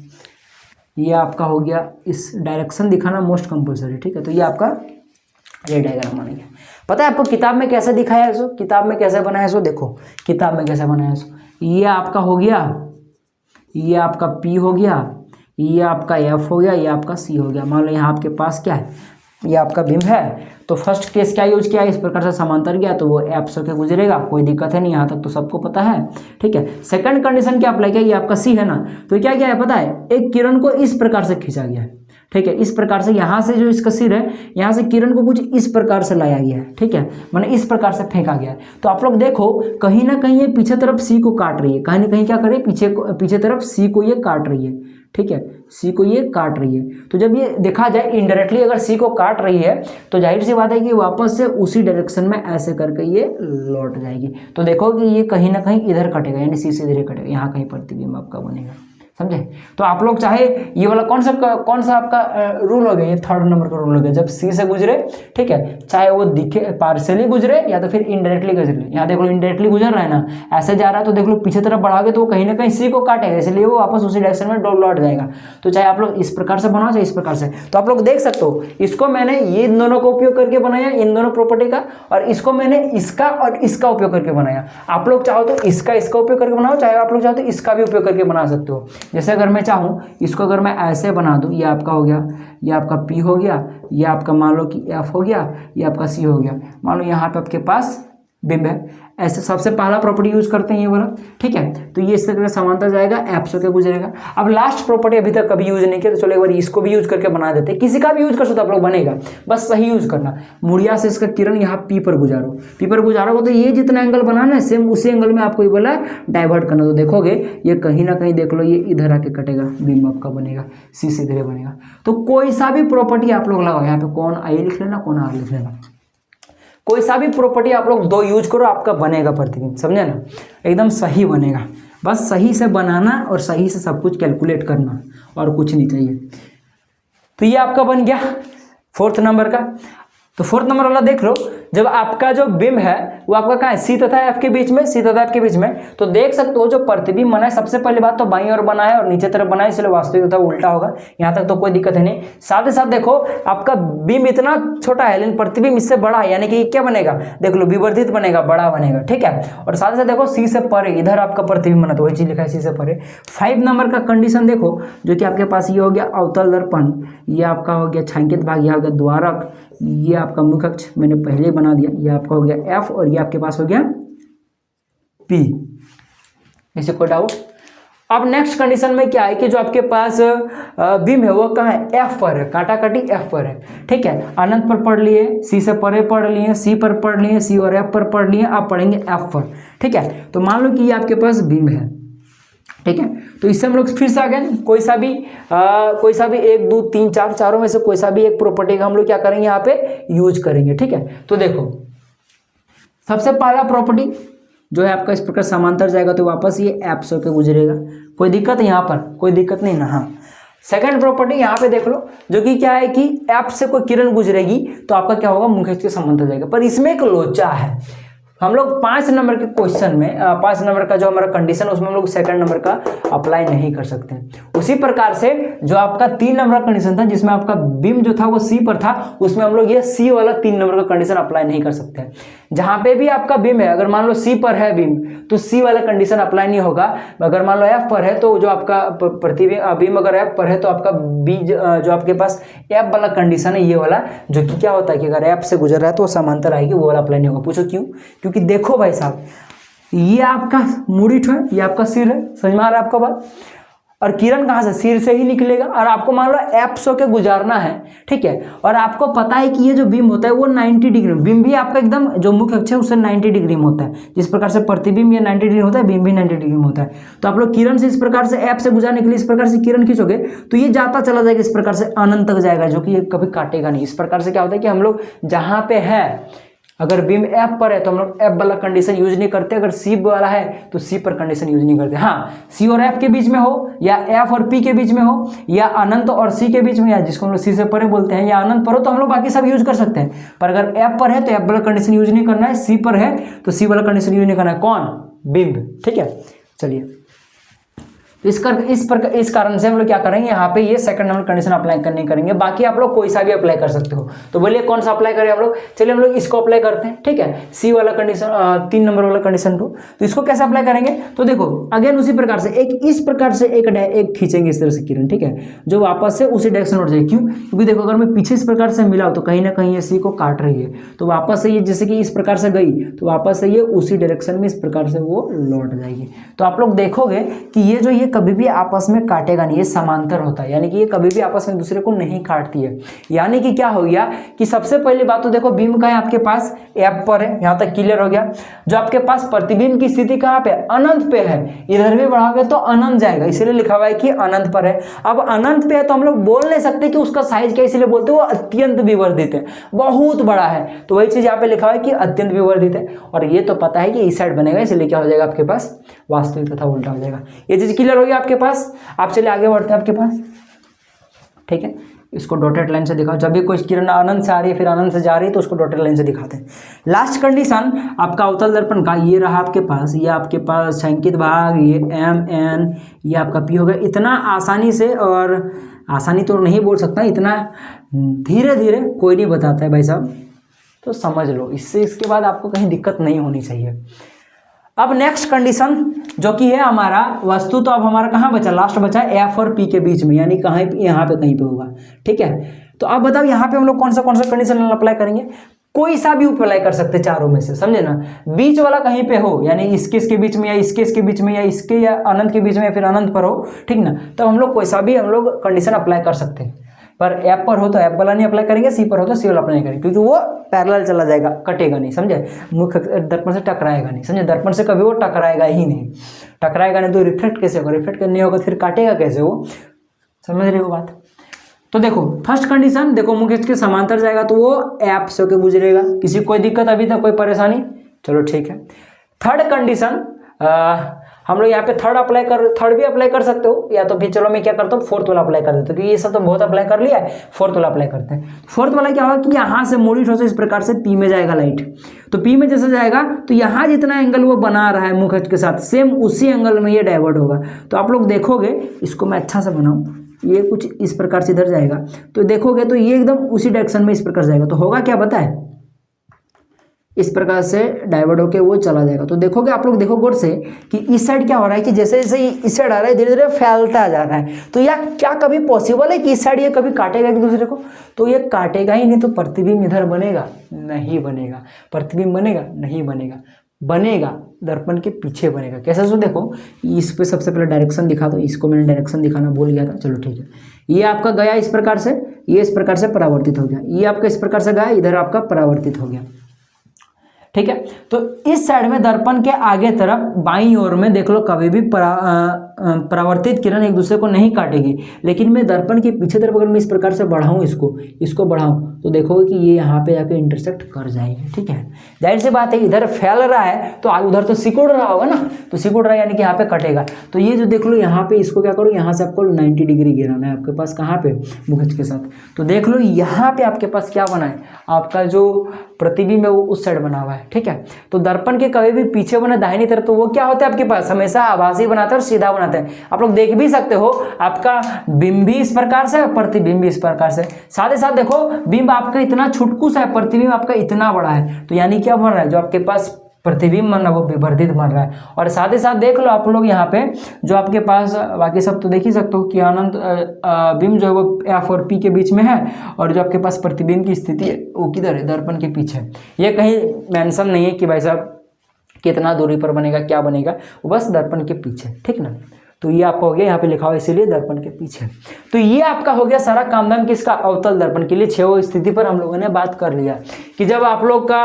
ये आपका हो गया, इस डायरेक्शन दिखाना मोस्ट कंपल्सरी, ठीक है। तो ये आपका ये डायग्राम बनेगा। पता है आपको किताब में कैसे दिखाया है इसको, किताब में कैसे बनाया है इसको, देखो किताब में कैसे बनाया है इसको। ये आपका हो गया, ये आपका पी हो गया, ये आपका एफ हो गया, ये आपका सी हो गया। मान लो यहाँ आपके पास क्या है, ये आपका बिंब है, तो फर्स्ट केस क्या यूज किया, इस प्रकार से समांतर गया तो वो एफ से गुजरेगा, कोई दिक्कत है नहीं, यहाँ तक तो सबको पता है, ठीक है। सेकंड कंडीशन क्या अप्लाई किया, ये आपका सी है ना, तो क्या क्या है पता है, एक किरण को इस प्रकार से खींचा गया है, ठीक है। इस प्रकार से यहाँ से जो इसका सिर है, यहाँ से किरण को कुछ इस प्रकार से लाया गया है, ठीक है, मैंने इस प्रकार से फेंका गया है। तो आप लोग देखो कहीं ना कहीं ये पीछे तरफ सी को काट रही है, कहीं ना कहीं क्या करे, पीछे तरफ सी को ये काट रही है, ठीक है, सी को ये काट रही है। तो जब ये देखा जाए इनडायरेक्टली अगर सी को काट रही है, तो जाहिर सी बात है कि वापस से उसी डायरेक्शन में ऐसे करके ये लौट जाएगी। तो देखो कि ये कहीं ना कहीं इधर कटेगा, यानी सी से इधर कटेगा, यहाँ कहीं प्रतिबिंब आपका बनेगा, समझे। तो आप लोग चाहे ये वाला कौन सा आपका रूल हो गया, ये थर्ड नंबर का रूल हो गया, जब सी से गुजरे, ठीक है, चाहे वो दिखे पार्शियली गुजरे या तो फिर इनडायरेक्टली गुजरे। यहाँ देख लो इनडायरेक्टली गुजर रहा है ना, ऐसे जा रहा है तो देख लो पीछे तरफ बढ़ाओगे तो वो कहीं ना कहीं सी को काटेगा, इसलिए वो वापस उसी डायरेक्शन में लौट जाएगा। तो चाहे आप लोग इस प्रकार से बनाओ चाहे इस प्रकार से। तो आप लोग देख सकते हो इसको मैंने ये इन दोनों का उपयोग करके बनाया, इन दोनों प्रॉपर्टी का, और इसको मैंने इसका और इसका उपयोग करके बनाया। आप लोग चाहो तो इसका उपयोग करके बनाओ, चाहे आप लोग चाहो तो इसका भी उपयोग करके बना सकते हो। जैसे अगर मैं चाहूँ इसको अगर मैं ऐसे बना दूं, ये आपका हो गया, ये आपका P हो गया, ये आपका मान लो कि F हो गया, ये आपका C हो गया। मान लो यहाँ पे आपके पास बिंब है, ऐसे सबसे पहला प्रॉपर्टी यूज करते हैं ये वाला, ठीक है। तो ये इस तरह समांतर जाएगा, एफ से गुजरेगा। अब लास्ट प्रॉपर्टी अभी तक कभी यूज नहीं किया, तो चलो एक बार इसको भी यूज करके बना देते हैं। किसी का भी यूज कर सकते आप लोग, बनेगा, बस सही यूज करना। मुड़िया से इसका किरण यहाँ पी पर गुजारो, पी पर गुजारोगे तो ये जितना एंगल बनाना है सेम उसी एंगल में आपको ये बोला डाइवर्ट करना। तो देखोगे ये कहीं ना कहीं देख लो ये इधर आके कटेगा, बिंब आपका बनेगा, सी से इधर बनेगा। तो कोई सा भी प्रॉपर्टी आप लोग लगाओ, यहाँ पे कौन आई लिख लेना, कौन आर लिख लेना, कोई सा भी प्रॉपर्टी आप लोग दो यूज करो, आपका बनेगा प्रतिबिंब, समझे ना, एकदम सही बनेगा। बस सही से बनाना और सही से सब कुछ कैलकुलेट करना, और कुछ नहीं चाहिए। तो ये आपका बन गया फोर्थ नंबर का। तो फोर्थ नंबर वाला देख लो, जब आपका जो बिंब है वो आपका कहाँ है, सी तथा एफ के बीच में, सी तथा एफ के बीच में। तो देख सकते हो जो प्रतिबिंब बना है, सबसे पहली बात तो बाईं ओर बना है और नीचे तरफ बना है, इसलिए वास्तविक तथा उल्टा होगा। यहाँ तक तो कोई दिक्कत है नहीं। साथ ही साथ देखो आपका बिंब इतना छोटा है लेकिन प्रतिबिंब इससे बड़ा है, यानी कि क्या बनेगा, देख लो विवर्धित बनेगा, बड़ा बनेगा, ठीक है। और साथ ही साथ देखो सी से परे इधर आपका प्रतिबिंब बना, तो वही चीज लिखा है सी से परे। 5 नंबर का कंडीशन देखो, जो कि आपके पास ये हो गया अवतल दर्पण, ये आपका हो गया छायांकित भाग, ये हो गया द्वारक, ये आपका मुख्य अक्ष मैंने पहले ही बना दिया, ये आपका हो गया एफ, और ये आपके पास हो गया पी। इसे कोई डाउट। अब नेक्स्ट कंडीशन में क्या है कि जो आपके पास बिंब है वो कहाँ है, एफ पर है, काटा काटी एफ पर है, ठीक है। अनंत पर पढ़ लिए, सी से परे पढ़ लिए, सी पर पढ़ लिए, सी और एफ पर पढ़ लिए, आप पढ़ेंगे एफ पर, ठीक है। तो मान लो कि ये आपके पास बिंब है, ठीक है। तो इससे हम लोग फिर से अगेन कोई सा भी 1 2 3 4 चारों में से कोई सा भी एक प्रॉपर्टी का हम लोग क्या करेंगे यहाँ पे यूज करेंगे, ठीक है। तो देखो सबसे पहला प्रॉपर्टी जो है आपका इस प्रकार समांतर जाएगा, तो वापस ये एफ से होकर गुजरेगा, कोई दिक्कत है यहाँ पर, कोई दिक्कत नहीं ना। हाँ, सेकंड प्रॉपर्टी यहाँ पे देख लो, जो कि क्या है कि एफ से कोई किरण गुजरेगी तो आपका क्या होगा, मुख्य अक्ष के समांतर जाएगा। पर इसमें एक लोचा है, हम लोग 5 नंबर के क्वेश्चन में 5 नंबर का जो हमारा कंडीशन उसमें हम लोग सेकंड नंबर का अप्लाई नहीं कर सकते। उसी प्रकार से जो आपका 3 नंबर का कंडीशन था जिसमें आपका बिंब जो था वो सी पर था, उसमें हम लोग ये सी वाला 3 नंबर का कंडीशन अप्लाई नहीं कर सकते। जहां पे भी आपका बिंब है, अगर मान लो सी पर है बिंब तो सी वाला कंडीशन अप्लाई नहीं होगा। अगर मान लो एफ पर है तो जो आपका प्रतिबिंब बिंब अगर एफ पर है तो आपका बी जो आपके पास एफ वाला कंडीशन है ये वाला, जो कि क्या होता है कि अगर एफ से गुजर रहा है तो समांतर आएगी, वो वाला अप्लाई नहीं होगा। पूछो क्यों? क्योंकि देखो भाई साहब, ये आपका मुड़िठ है, ये आपका सिर है, समझ में आ रहा है आपका बात, और किरण कहाँ से, सिर से ही निकलेगा। और आपको मान लो एफ से के गुजारना है, ठीक है, और आपको पता है कि ये जो बिंब होता है वो 90 डिग्री, बिंब भी आपका एकदम जो मुख्य अक्ष है उससे 90 डिग्री में होता है। जिस प्रकार से प्रतिबिंब ये 90 डिग्री होता है, बिंब भी 90 डिग्री में होता है। तो आप लोग किरण से इस प्रकार से एफ से गुजारने के लिए इस प्रकार से किरण खींचोगे तो ये जाता चला जाएगा, इस प्रकार से अनंत तक जाएगा, जो कि ये कभी काटेगा नहीं। इस प्रकार से क्या होता है कि हम लोग जहाँ पे है, अगर बिंब एफ पर है तो हम लोग एफ वाला कंडीशन यूज नहीं करते, अगर सी वाला है तो सी पर कंडीशन यूज नहीं करते। हाँ, सी और एफ के बीच में हो, या एफ और पी के बीच में हो, या अनंत और सी के बीच में, या जिसको हम लोग सी से परे बोलते हैं, या अनंत पर हो तो हम लोग बाकी सब यूज कर सकते हैं। पर अगर एफ पर है तो एफ वाला कंडीशन यूज नहीं करना है, सी पर है तो सी वाला कंडीशन यूज नहीं करना है। कौन? बिंब, ठीक है। चलिए, इस कारण से हम लोग क्या करेंगे, यहाँ पे ये सेकंड नंबर कंडीशन अप्लाई नहीं करेंगे, बाकी आप लोग कोई सा भी अप्लाई कर सकते हो। तो बोलिए कौन सा अप्लाई करें हम लोग? चलिए हम लोग इसको अप्लाई करते हैं, ठीक है, सी वाला कंडीशन, 3 नंबर वाला कंडीशन को। तो इसको कैसे अप्लाई करेंगे? तो देखो अगेन उसी प्रकार से इस प्रकार से एक खींचेंगे इस तरह से किरण, ठीक है, जो वापस से उसी डायरेक्शन उठ जाएगी। क्यों? क्योंकि देखो अगर मैं पीछे इस प्रकार से मिला तो कहीं ना कहीं ये सी को काट रही है, तो वापस से ये जैसे कि इस प्रकार से गई तो वापस से ये उसी डायरेक्शन में इस प्रकार से वो लौट जाएगी। तो आप लोग देखोगे कि ये जो ये कभी भी आपस में काटेगा नहीं, ये समांतर होता है, यानी कि ये कभी भी आपस में दूसरे को नहीं काटती है। यानी कि क्या हो गया कि सबसे पहली बात तो देखो बिंब का है आपके पास एफ पर है, यहां तक क्लियर हो गया। जो आपके पास प्रतिबिंब की स्थिति कहां पे? अनंत पे है, इधर भी बढ़ाओगे तो अनंत जाएगा, इसलिए लिखा हुआ है कि अनंत पर है। अब अनंत पे है तो हम लोग बोल नहीं सकते कि उसका साइज क्या, इसलिए बोलते हैं वो अत्यंत विवर्धित है, बहुत बड़ा है। तो वही चीज यहाँ पे लिखा हुआ है कि अत्यंत विवर्धित है, और ये तो पता है कि इस साइड बनेगा, इसलिए क्या हो जाएगा आपके पास वास्तविक तथा उल्टा हो जाएगा। ये चीज क्लियर हो करोगे आपके पास, आप चलिए आगे बढ़ते हैं आपके पास, ठीक है। इसको डॉटेड लाइन से दिखाओ, जब भी कोई किरण अनंत से आ रही है फिर अनंत से जा रही है तो उसको डॉटेड लाइन से दिखाते हैं। लास्ट कंडीशन आपका अवतल दर्पण का ये रहा आपके पास, ये आपके पास छायांकित भाग, ये एम एन, ये आपका पी हो गया। इतना आसानी से, और आसानी तो नहीं बोल सकता, इतना धीरे धीरे कोई नहीं बताता है भाई साहब, तो समझ लो, इससे इसके बाद आपको कहीं दिक्कत नहीं होनी चाहिए। अब नेक्स्ट कंडीशन जो कि है हमारा वस्तु, तो अब हमारा कहाँ बचा, लास्ट बचा एफ और पी के बीच में, यानी कहाँ, यहाँ पे कहीं पे होगा, ठीक है। तो अब बताओ यहाँ पे हम लोग कौन सा कंडीशन अप्लाई करेंगे, कोई सा भी अप्लाई कर सकते चारों में से, समझे ना। बीच वाला कहीं पे हो, यानी इसके बीच में, या इसके बीच में, या इसके या अनंत के बीच में, या फिर अनंत पर हो, ठीक ना। तो हम लोग कोई सा भी हम लोग कंडीशन अप्लाई कर सकते हैं, पर ऐप पर हो तो ऐप वाला नहीं अप्लाई करेंगे, सी पर हो तो सी वाला अप्लाई करेंगे, क्योंकि वो पैरेलल चला जाएगा, कटेगा नहीं, समझे, मुख्य दर्पण से टकराएगा नहीं, समझे, दर्पण से कभी वो टकराएगा ही नहीं, टकराएगा नहीं तो रिफ्लेक्ट कैसे होगा, रिफ्लेक्ट नहीं होगा फिर काटेगा कैसे वो, समझ रहे हो बात। तो देखो फर्स्ट कंडीशन, देखो मुख्य के समांतर जाएगा तो वो ऐप से होकर गुजरेगा, किसी कोई दिक्कत अभी तक कोई परेशानी, चलो ठीक है। थर्ड कंडीशन हम लोग यहाँ पे थर्ड भी अप्लाई कर सकते हो, या तो फिर चलो मैं क्या करता हूँ फोर्थ वाला अप्लाई कर देता हूँ, क्योंकि ये सब तो बहुत अप्लाई कर लिया है, फोर्थ वाला अप्लाई करते हैं। फोर्थ वाला क्या होगा कि यहाँ से मोडिट हो इस प्रकार से पी में जाएगा लाइट, तो पी में जैसे जाएगा तो यहाँ जितना एंगल वो बना रहा है मुख्य के साथ, सेम उसी एंगल में ये डाइवर्ट होगा। तो आप लोग देखोगे, इसको मैं अच्छा से बनाऊँ, ये कुछ इस प्रकार से इधर जाएगा, तो देखोगे तो ये एकदम उसी डायरेक्शन में इस प्रकार जाएगा, तो होगा क्या पता है, इस प्रकार से डाइवर्ट होके वो चला जाएगा। तो देखोगे आप लोग, देखो गौर से कि इस साइड क्या हो रहा है कि जैसे जैसे इस साइड आ रहा है धीरे धीरे फैलता जा रहा है, तो यह क्या कभी पॉसिबल है कि इस साइड ये कभी काटेगा एक दूसरे को, तो ये काटेगा ही नहीं, तो प्रतिबिंब इधर बनेगा नहीं बनेगा, प्रतिबिंब बनेगा नहीं बनेगा, बनेगा दर्पण के पीछे बनेगा। कैसे, सो देखो इस पे सबसे पहले डायरेक्शन दिखा दो, इसको मैंने डायरेक्शन दिखाना भूल गया था, चलो ठीक है। ये आपका गया इस प्रकार से, ये इस प्रकार से परावर्तित हो गया, ये आपका इस प्रकार से गया, इधर आपका परावर्तित हो गया, ठीक है। तो इस साइड में दर्पण के आगे तरफ बाईं ओर में देख लो, कभी भी परावर्तित किरण एक दूसरे को नहीं काटेगी, लेकिन मैं दर्पण के पीछे तरफ अगर मैं इस प्रकार से बढ़ाऊं, इसको बढ़ाऊं, तो देखोगे कि ये यहाँ पे जाके इंटरसेक्ट कर जाएगी, ठीक है। जाहिर सी बात है, इधर फैल रहा है तो उधर तो सिकुड़ रहा होगा ना, तो सिकुड़ रहा है यानी कि यहाँ पे कटेगा। तो ये जो देख लो यहाँ पे, इसको क्या करो, यहाँ से आपको 90 डिग्री गिराना है आपके पास, कहाँ पे, मुखज के साथ। तो देख लो यहाँ पे आपके पास क्या बना है, आपका जो प्रतिबिंब है वो उस साइड बना हुआ है, ठीक है। तो दर्पण के कभी भी पीछे बने दाहिनी तरफ, तो वो क्या होता है आपके पास, हमेशा आभासी बनाता है और सीधा बनाते हैं। आप लोग देख भी सकते हो, आपका बिंब भी इस प्रकार से, प्रतिबिंब भी इस प्रकार से, साथ ही साथ देखो बिंब आपका इतना छुटकुस है, प्रतिबिंब आपका इतना बड़ा है, तो यानी क्या बन रहा है, जो आपके पास प्रतिबिंब बन रहा है वो विवर्धित बन रहा है। और साथ ही साथ देख लो आप लोग यहाँ पे, जो आपके पास बाकी सब तो देख ही सकते हो कि अनंत बिंब जो है वो एफ और पी के बीच में है, और जो आपके पास प्रतिबिंब की स्थिति है वो किधर है, दर्पण के पीछे। ये कहीं मेंशन नहीं है कि भाई साहब कितना दूरी पर बनेगा, क्या बनेगा, वो बस दर्पण के पीछे, ठीक ना। तो ये आपका हो गया, यहाँ पे लिखा हुआ इसीलिए दर्पण के पीछे। तो ये आपका हो गया सारा कामदान किसका, अवतल दर्पण के लिए। 6 स्थिति पर हम लोगों ने बात कर लिया कि जब आप लोग का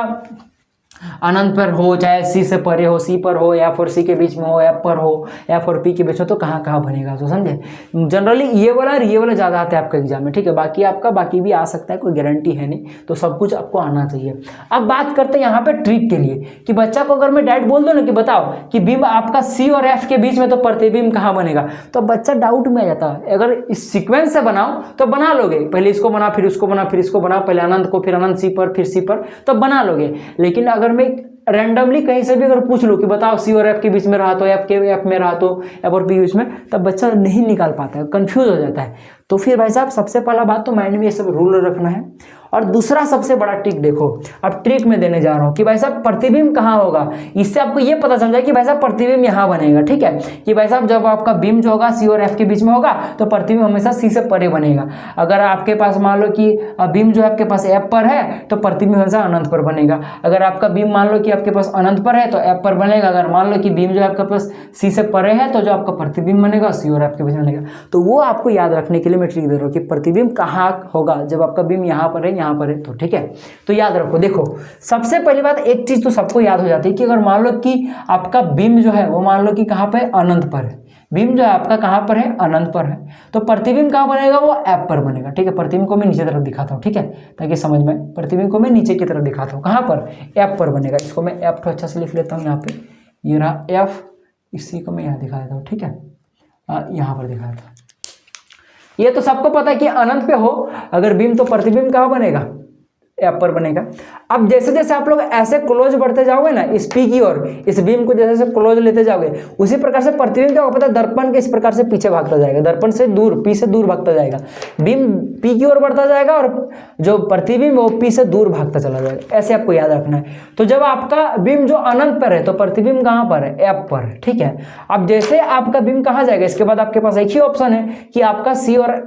अनंत पर हो, चाहे सी से परे हो, सी पर हो, एफ और सी के बीच में हो, एफ पर हो, एफ और पी के बीच हो, तो कहाँ कहाँ बनेगा, तो समझे। जनरली ये वाला और ये वाला ज़्यादा आता है आपका एग्जाम में, ठीक है। बाकी भी आ सकता है, कोई गारंटी है नहीं, तो सब कुछ आपको आना चाहिए। अब बात करते हैं यहाँ पे ट्रिक के लिए कि बच्चा को अगर मैं डायरेक्ट बोल दूँ ना कि बताओ कि बिंब आपका सी और एफ के बीच में, तो प्रतिबिंब कहाँ बनेगा, तो बच्चा डाउट में आ जाता है। अगर इस सीक्वेंस से बनाओ तो बना लोगे, पहले इसको बना, फिर उसको बना, फिर इसको बना, पहले अनंत को, फिर अनंत सी पर, फिर सी पर, तो बना लोगे। लेकिन अगर मैं रैंडमली कहीं से भी अगर पूछ लो कि बताओ सी और एफ के बीच में रहा तो, एफ में रहा तो, एफ और पी के बीच में, तब बच्चा नहीं निकाल पाता है, कंफ्यूज हो जाता है। तो फिर भाई साहब सबसे पहला बात तो माइंड में ये सब रूल रखना है। और दूसरा सबसे बड़ा ट्रिक देखो, अब ट्रिक में देने जा रहा हूँ कि भाई साहब प्रतिबिंब कहाँ होगा, इससे आपको ये पता चल जाए कि भाई साहब प्रतिबिंब यहाँ बनेगा, ठीक है। कि भाई साहब जब आपका बिंब जो होगा सी और एफ के बीच में होगा तो प्रतिबिंब हमेशा सी से परे बनेगा। अगर आपके पास मान लो कि बिंब जो आपके पास एफ पर है तो प्रतिबिंब हमेशा अनंत पर बनेगा। अगर आपका बिंब मान लो कि आपके पास अनंत पर है तो एफ पर बनेगा। अगर मान लो कि बिंब जो आपके पास सी से परे है तो जो आपका प्रतिबिंब बनेगा सी और एफ के बीच में बनेगा। तो वो आपको याद रखने के लिए मैं ट्रिक दे रहा हूँ कि प्रतिबिंब कहाँ होगा, जब आपका बिंब यहाँ पर है, यहाँ पर है, तो ठीक है। तो याद रखो, देखो सबसे पहली बात एक चीज तो सबको याद हो जाती है कि अगर मान लो कि आपका बिंब जो है वो मान लो कि कहाँ पे, अनंत पर है। बिंब जो है आपका कहाँ पर है, अनंत पर है, तो प्रतिबिंब कहाँ बनेगा, वो एफ पर बनेगा, ठीक है। प्रतिबिंब को मैं नीचे तरफ दिखाता हूँ, ठीक है, ताकि समझ में। प्रतिबिंब को मैं नीचे की तरफ दिखाता हूँ, कहाँ पर, एफ पर बनेगा। इसको मैं एफ तो अच्छा से लिख लेता हूँ यहाँ पे, ये रहा एफ, इसी को मैं यहाँ दिखा देता हूँ, ठीक है। यहाँ पर दिखाया था। ये तो सबको पता है कि अनंत पे हो अगर बीम तो प्रतिबिंब कहाँ बनेगा, एफ पर बनेगा। अब जैसे जैसे आप लोग ऐसे क्लोज बढ़ते जाओगे ना इस पी की ओर, इस बीम को जैसे जैसे क्लोज लेते जाओगे उसी प्रकार से प्रतिबिंब क्या होगा पता है, दर्पण के इस प्रकार से पीछे भागता जाएगा, दर्पण से दूर, पी से दूर भागता जाएगा। बीम पी की ओर बढ़ता जाएगा और जो प्रतिबिंब वो पी से दूर भागता चला जाएगा। ऐसे आपको याद रखना है। तो जब आपका बीम जो अनंत पर है तो प्रतिबिंब कहाँ पर है, एफ पर है, ठीक है। अब जैसे आपका बीम कहाँ जाएगा, इसके बाद आपके पास एक ही ऑप्शन है कि आपका सी और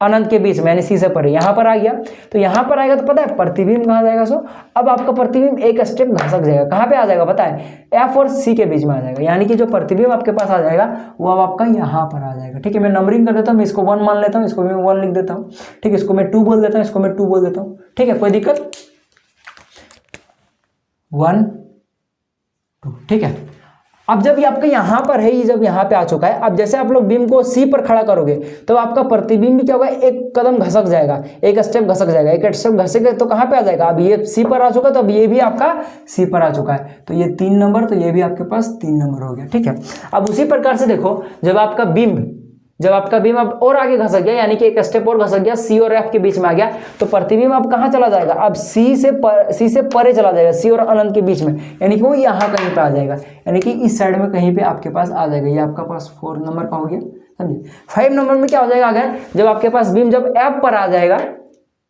अनंत के बीच में, यानी सी से परे यहाँ पर आ गया। तो यहाँ पर आएगा तो पता है प्रतिबिंब कहाँ जाएगा, सो अब आपका प्रतिबिंब एक स्टेप घसक जाएगा, कहाँ पे आ जाएगा पता है, एफ और सी के बीच में आ जाएगा। यानी कि जो प्रतिबिंब आपके पास आ जाएगा वो अब आपका यहाँ पर आ जाएगा, ठीक है। मैं नंबरिंग कर देता हूँ, मैं इसको 1 मान लेता हूँ, इसको मैं 1 लिख देता हूँ, ठीक है। इसको मैं 2 बोल देता हूँ, इसको मैं 2 बोल देता हूँ, ठीक है, कोई दिक्कत, 1 2, ठीक है। अब जब ये आपका यहाँ पर है, ये जब यहाँ पे आ चुका है, अब जैसे आप लोग बीम को सी पर खड़ा करोगे तो आपका प्रतिबिंब भी क्या होगा, एक कदम घसक जाएगा, एक स्टेप घसक जाएगा, एक स्टेप घसके तो कहाँ पे आ जाएगा, अब ये सी पर आ चुका है तो अब ये भी आपका सी पर आ चुका है, तो ये 3 नंबर, तो ये भी आपके पास 3 नंबर हो गया, ठीक है। अब उसी प्रकार से देखो जब आपका बीम अब और आगे घसक गया, यानी कि एक स्टेप और घसक गया, सी और एफ के बीच में आ गया, तो प्रतिबिंब अब कहाँ चला जाएगा, अब सी से परे चला जाएगा, सी और अनंत के बीच में, यानी कि वो यहाँ कहीं पे आ जाएगा, यानी कि इस साइड में कहीं पे आपके पास आ जाएगा। ये आपका पास 4 नंबर का हो गया, समझे। 5 नंबर में क्या हो जाएगा, अगर जब आपके पास बीम जब एफ पर आ जाएगा,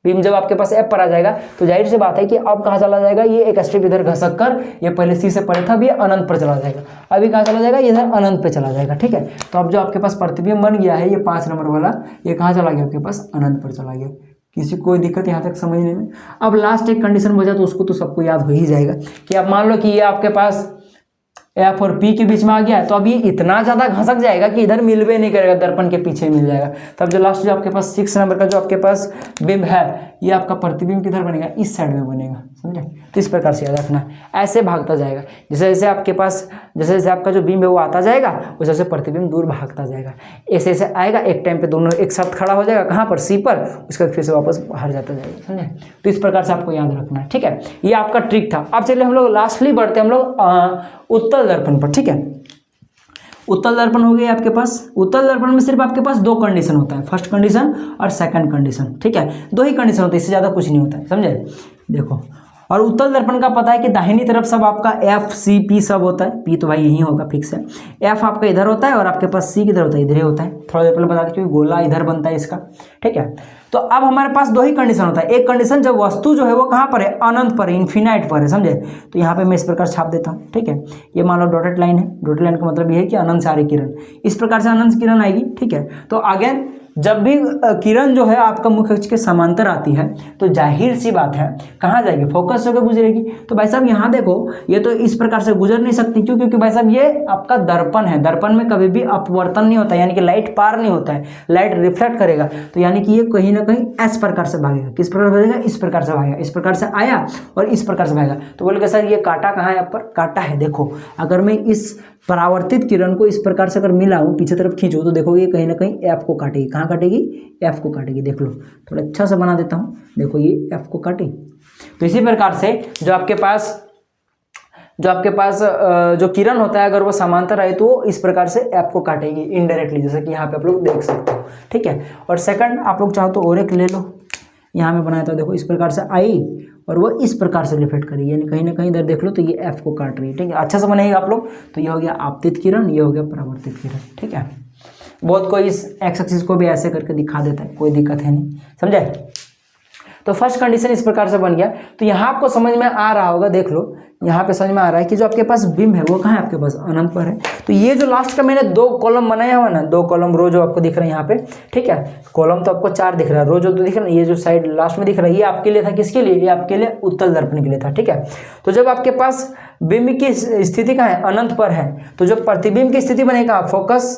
बीम जब आपके पास एफ पर आ जाएगा तो जाहिर सी बात है कि अब कहाँ चला जाएगा, ये एक स्टेप इधर घसक कर, ये पहले सी से परे था, अब ये अनंत पर चला जाएगा, अभी कहाँ चला जाएगा, ये इधर अनंत पे चला जाएगा, ठीक है। तो अब जो आपके पास प्रतिबिंब बन गया है ये 5 नंबर वाला, ये कहाँ चला गया, आपके पास अनंत पर चला गया। किसी को कोई दिक्कत यहाँ तक समझने में। अब लास्ट एक कंडीशन बचा, तो उसको तो सबको याद हो ही जाएगा कि अब मान लो कि ये आपके पास एफ और पी के बीच में आ गया है, तो अब ये इतना ज़्यादा घसक जाएगा कि इधर मिलवे नहीं करेगा, दर्पण के पीछे मिल जाएगा। तब जो लास्ट जो आपके पास 6 नंबर का जो आपके पास बिंब है, ये आपका प्रतिबिंब किधर बनेगा, इस साइड में बनेगा, समझे। तो इस प्रकार से याद रखना, ऐसे भागता जाएगा, जैसे जैसे आपके पास जैसे जैसे आपका जो बिंब है वो आता जाएगा, वैसे वैसे प्रतिबिंब दूर भागता जाएगा, ऐसे ऐसे आएगा, एक टाइम पे दोनों एक साथ खड़ा हो जाएगा, कहाँ पर, सी पर, उसके बाद फिर से वापस बाहर जाता जाएगा, समझे। तो इस प्रकार से आपको याद रखना है, ठीक है। ये आपका ट्रिक था। अब चलिए हम लोग लास्टली बढ़ते हैं हम लोग उत्तल दर्पण पर, ठीक है। उत्तल दर्पण हो गया आपके पास। उत्तल दर्पण में सिर्फ आपके पास 2 कंडीशन होता है, फर्स्ट कंडीशन और सेकंड कंडीशन, ठीक है। 2 ही कंडीशन होता है, इससे ज़्यादा कुछ नहीं होता है, समझे। देखो, और उत्तल दर्पण का पता है कि दाहिनी तरफ सब आपका एफ सी पी सब होता है, पी तो भाई यही होगा फिक्स है, एफ आपका इधर होता है और आपके पास सी किधर होता है, इधर ही होता है। थोड़ा देर पहले बता दें क्योंकि गोला इधर बनता है इसका, ठीक है। तो अब हमारे पास 2 ही कंडीशन होता है। एक कंडीशन जब वस्तु जो है वो कहाँ पर है, अनंत पर है, इन्फिनाइट पर है, समझे। तो यहाँ पे मैं इस प्रकार छाप देता हूँ, ठीक है। ये मान लो डॉटेड लाइन है, डॉटेड लाइन का मतलब ये है कि अनंत से आ रही किरण, इस प्रकार से अनंत किरण आएगी, ठीक है। तो अगेन जब भी किरण जो है आपका मुख्य अक्ष के समांतर आती है तो जाहिर सी बात है कहाँ जाएगी, फोकस होकर गुजरेगी। तो भाई साहब यहाँ देखो, ये तो इस प्रकार से गुजर नहीं सकती, क्यों, क्योंकि भाई साहब ये आपका दर्पण है, दर्पण में कभी भी अपवर्तन नहीं होता, यानी कि लाइट पार नहीं होता है, लाइट रिफ्लेक्ट करेगा। तो यानी कि ये कहीं ना कहीं इस प्रकार से भागेगा, किस प्रकार भागेगा, इस प्रकार से भागेगा, इस प्रकार से आया और इस प्रकार से भागेगा। तो बोले सर ये कांटा कहाँ है, यहाँ पर कांटा है। देखो, अगर मैं इस परावर्तित किरण को इस प्रकार से अगर मिलाऊं, पीछे तरफ खींचूं, तो देखोगे कहीं ना कहीं एफ को काटेगी। कहाँ काटेगी, एफ को काटेगी। देख लो, थोड़ा अच्छा से बना देता हूँ, देखो ये एफ को काटेगी। तो इसी प्रकार से जो आपके पास जो किरण होता है, अगर वो समांतर आए तो इस प्रकार से एफ को काटेगी इनडायरेक्टली, जैसे कि यहाँ पे आप लोग देख सकते हो, ठीक है। और सेकंड आप लोग चाहो तो और एक ले लो, यहाँ में बनाया था, देखो इस प्रकार से आई और वो इस प्रकार से रिफ्लेक्ट करेगी, यानी कहीं ना कहीं इधर देख लो तो ये एफ को काट रही है, ठीक है। अच्छा से बनाइएगा आप लोग। तो ये हो गया आपतित किरण, ये हो गया परावर्तित किरण, ठीक है। बहुत कोई इस एक्स एक्सिस को भी ऐसे करके दिखा देता है, कोई दिक्कत है नहीं, समझे। तो फर्स्ट कंडीशन इस प्रकार से बन गया। तो यहाँ आपको समझ में आ रहा होगा, देख लो यहाँ पे समझ में आ रहा है कि जो आपके पास बिंब है वो कहाँ है, आपके पास अनंत पर है। तो ये जो लास्ट का मैंने 2 कॉलम बनाया हुआ ना, 2 कॉलम रो जो आपको दिख रहा है यहाँ पे, ठीक है। कॉलम तो आपको 4 दिख रहा है, रो जो तो दिख रहा है, ये जो साइड लास्ट में दिख रहा है, ये आपके लिए था, किसके लिए, ये आपके लिए उत्तल दर्पण के लिए था, ठीक है। तो जब आपके पास बिंब की स्थिति कहाँ है, अनंत पर है, तो जो प्रतिबिंब की स्थिति बनेगा, फोकस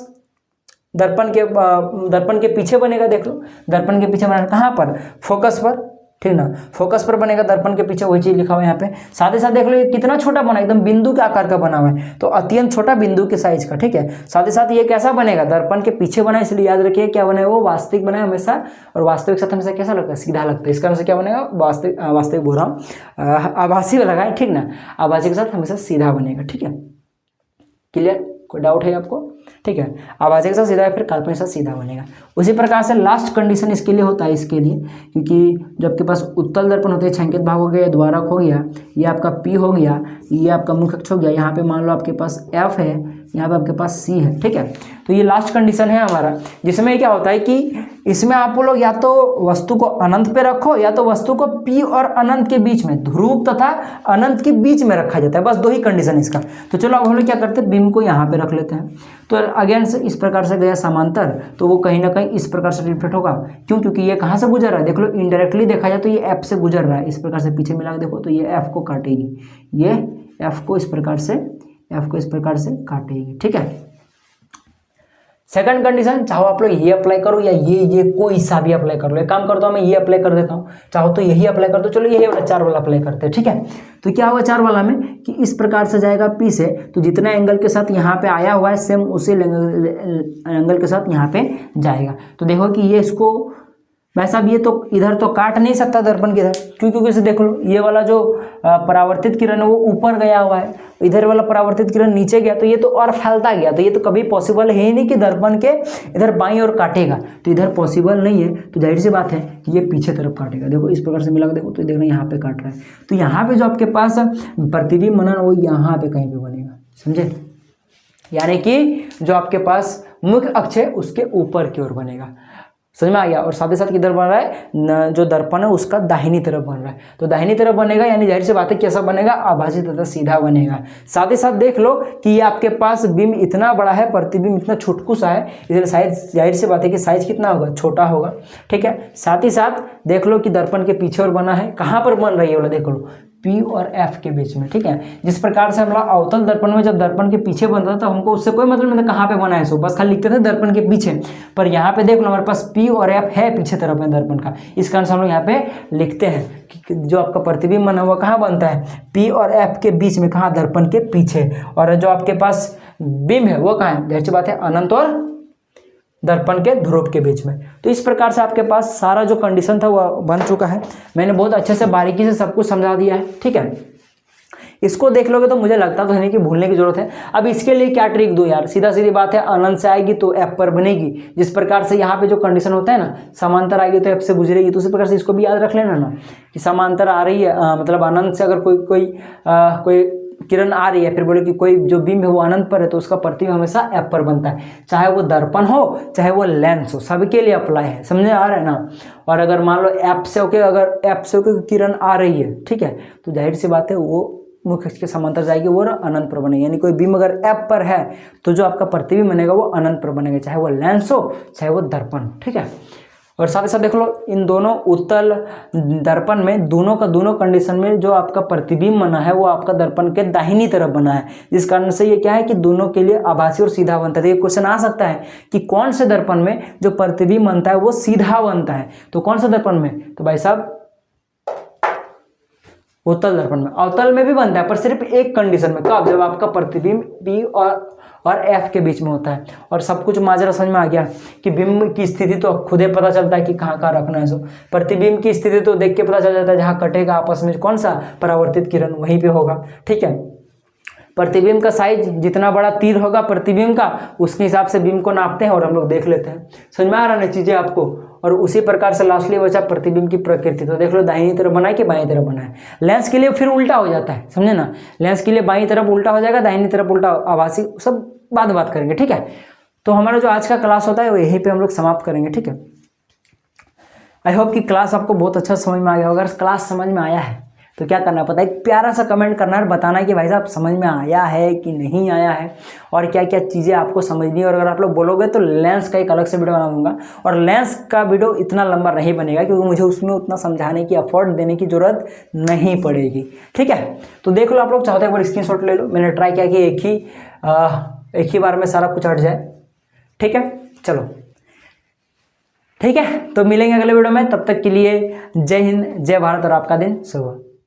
दर्पण के पीछे बनेगा। देख लो, दर्पण के पीछे बना कहाँ पर, फोकस पर, ठीक ना, फोकस पर बनेगा, दर्पण के पीछे, वही चीज लिखा हुआ है यहाँ पे। साथ ही साथ देख लो ये कितना छोटा बना, एकदम बिंदु के आकार का बना हुआ है, तो अत्यंत छोटा बिंदु के साइज का, ठीक है। साथ ही साथ ये कैसा बनेगा, दर्पण के पीछे बना, इसलिए याद रखिए क्या बने, वो वास्तविक बने हमेशा, और वास्तविक साथ हमेशा कैसा लगता है, सीधा लगता है। इस कारण से क्या बनेगा, वास्तविक बोल रहा हूँ, आभासी लगाए, ठीक ना, आभासी के साथ हमेशा सीधा बनेगा, ठीक है। क्लियर। कोई डाउट है आपको? ठीक है, आभासी के साथ सीधा या फिर काल्पनिक के साथ सीधा बनेगा। उसी प्रकार से लास्ट कंडीशन इसके लिए होता है, इसके लिए क्योंकि जब आपके पास उत्तल दर्पण होते हैं, छायांकित भाग हो गया, द्वारक हो गया, ये आपका पी हो गया, ये आपका मुख्य अक्ष हो गया, यहाँ पे मान लो आपके पास एफ है, यहाँ पे आपके पास सी है। ठीक है, तो ये लास्ट कंडीशन है हमारा, जिसमें क्या होता है कि इसमें आप लोग या तो वस्तु को अनंत पे रखो या तो वस्तु को पी और अनंत के बीच में, ध्रुव तथा अनंत के बीच में रखा जाता है। बस दो ही कंडीशन इसका। तो चलो अब हम लोग क्या करते हैं, बिंब को यहाँ पे रख लेते हैं। तो अगेन से इस प्रकार से गया समांतर, तो वो कहीं ना कहीं इस प्रकार से रिफ्लेक्ट होगा। क्यों? क्योंकि ये कहाँ से गुजर रहा है, देख लो इनडायरेक्टली देखा जाए तो ये एफ से गुजर रहा है। इस प्रकार से पीछे मिला के देखो तो ये एफ को काटेगी, ये एफ को इस प्रकार से काटेगी। ठीक है, सेकंड कंडीशन, चाहो आप लोग ये अप्लाई करो या ये कोई सा भी अप्लाई कर लो। एक काम करता हूँ मैं ये अप्लाई कर देता हूँ, चाहो तो यही अप्लाई कर दो। चलो यही वाला 4 वाला अप्लाई करते हैं। ठीक है, तो क्या होगा 4 वाला में कि इस प्रकार से जाएगा पी से, तो जितना एंगल के साथ यहाँ पे आया हुआ है सेम उसी एंगल के साथ यहाँ पे जाएगा। तो देखो कि ये इसको वैसा भी, ये तो इधर तो काट नहीं सकता दर्पण के इधर, क्योंकि इसे देख लो ये वाला जो परावर्तित किरण है वो ऊपर गया हुआ है, इधर वाला परावर्तित किरण नीचे गया, तो ये तो और फैलता गया। तो ये तो कभी पॉसिबल है ही नहीं कि दर्पण के इधर बाईं ओर काटेगा, तो इधर पॉसिबल नहीं है। तो जाहिर सी बात है कि ये पीछे तरफ काटेगा। देखो इस प्रकार से मिला के देखो तो देखना यहाँ पे काट रहा है, तो यहाँ पे जो आपके पास प्रतिबिंब मनन वो यहाँ पे कहीं पे बनेगा, समझे? यानी कि जो आपके पास मुख्य अक्ष है उसके ऊपर की ओर बनेगा। समझ में आ गया? और साथ ही साथ किधर बन रहा है, जो दर्पण है उसका दाहिनी तरफ बन रहा है, तो दाहिनी तरफ बनेगा, यानी जाहिर सी बात है कैसा बनेगा, आभासी तथा सीधा बनेगा। साथ ही साथ देख लो कि ये आपके पास बिंब इतना बड़ा है, प्रतिबिंब इतना छुटकू सा है, इधर साइज जाहिर सी बात है कि साइज कितना होगा, छोटा होगा। ठीक है, साथ ही साथ देख लो कि दर्पण के पीछे और बना है, कहाँ पर बन रही है बोला, देख लो P और F के बीच में। ठीक है, जिस प्रकार से हम लोग अवतल दर्पण में जब दर्पण के पीछे बनता था तो हमको उससे कोई मतलब नहीं था कहाँ पे बना है, सो बस खाली लिखते थे दर्पण के पीछे। पर यहाँ पे देख लो हमारे पास P और F है पीछे तरफ में दर्पण का, इस कारण से हम लोग यहाँ पे लिखते हैं कि जो आपका प्रतिबिंब बना हुआ कहाँ बनता है, P और F के बीच में, कहाँ, दर्पण के पीछे। और जो आपके पास बिंब है वो कहाँ है, जाहिर सी बात है अनंत और दर्पण के ध्रुव के बीच में। तो इस प्रकार से आपके पास सारा जो कंडीशन था वो बन चुका है। मैंने बहुत अच्छे से बारीकी से सब कुछ समझा दिया है। ठीक है, इसको देख लोगे तो मुझे लगता तो नहीं कि भूलने की जरूरत है। अब इसके लिए क्या ट्रिक दूं यार, सीधा सीधी बात है, अनंत से आएगी तो एफ पर बनेगी। जिस प्रकार से यहाँ पे जो कंडीशन होता है ना, समांतर आएगी तो एफ से गुजरेगी, तो उसी प्रकार से इसको भी याद रख लेना ना कि समांतर आ रही है, मतलब अनंत से अगर कोई किरण आ रही है, फिर बोले कि कोई जो बिंब है वो अनंत पर है, तो उसका प्रतिबिंब हमेशा एफ पर बनता है, चाहे वो दर्पण हो चाहे वो लेंस हो, सबके लिए अप्लाई है। समझे आ रहा है ना? और अगर मान लो एफ से होके किरण आ रही है, ठीक है, तो जाहिर सी बात है वो मुख्य अक्ष के समांतर जाएगी, वो अनंत पर बनेगी। यानी कोई बिंब अगर एफ पर है तो जो आपका प्रतिबिंब बनेगा वो अनंत पर बनेगा, चाहे वो लेंस हो चाहे वो दर्पण। ठीक है, और साथ ही साथ देख लो इन दोनों उत्तल दर्पण में दोनों कंडीशन में जो आपका प्रतिबिंब बना है वो आपका दर्पण के दाहिनी तरफ बना है, जिस कारण से ये क्या है कि दोनों के लिए आभासी और सीधा बनता है। ये क्वेश्चन आ सकता है कि कौन से दर्पण में जो प्रतिबिंब बनता है वो सीधा बनता है, तो कौन से दर्पण में, तो भाई साहब उत्तल दर्पण में। अवतल में भी बनता है पर सिर्फ एक कंडीशन में, कब, जब आपका प्रतिबिंब P और F के बीच में होता है। और सब कुछ माजरा समझ में आ गया कि बिंब की स्थिति तो खुद ही पता चलता है कि कहाँ कहाँ रखना है। सो प्रतिबिंब की स्थिति तो देख के पता चल जाता है, जहाँ कटेगा आपस में कौन सा परावर्तित किरण वहीं पे होगा। ठीक है, प्रतिबिंब का साइज जितना बड़ा तीर होगा प्रतिबिंब का, उसके हिसाब से बिंब को नापते हैं और हम लोग देख लेते हैं। समझ में आ रहा है चीज़ें आपको? और उसी प्रकार से लास्टली बचा प्रतिबिंब की प्रकृति। तो देख लो दाहिनी तरफ बनाए कि बाईं तरफ बनाए। लेंस के लिए फिर उल्टा हो जाता है, समझे ना? लेंस के लिए बाईं तरफ उल्टा हो जाएगा, दाहिनी तरफ उल्टा, आभासी, सब बात करेंगे। ठीक है, तो हमारा जो आज का क्लास होता है वो यहीं पे हम लोग समाप्त करेंगे। ठीक है, आई होप कि क्लास आपको बहुत अच्छा समझ में आ गया। अगर क्लास समझ में आया है तो क्या करना पता है, एक प्यारा सा कमेंट करना है और बताना है कि भाई साहब समझ में आया है कि नहीं आया है, और क्या क्या चीज़ें आपको समझनी है। और अगर आप लोग बोलोगे तो लेंस का एक अलग से वीडियो बना दूंगा, और लेंस का वीडियो इतना लंबा नहीं बनेगा क्योंकि मुझे उसमें उतना समझाने की, एफर्ट देने की जरूरत नहीं पड़ेगी। ठीक है, तो देख लो, आप लोग चाहते हैं एक बार स्क्रीनशॉट ले लो। मैंने ट्राई किया कि एक ही बार में सारा कुछ हट जाए। ठीक है, चलो ठीक है, तो मिलेंगे अगले वीडियो में। तब तक के लिए जय हिंद, जय भारत और आपका दिन शुभ हो।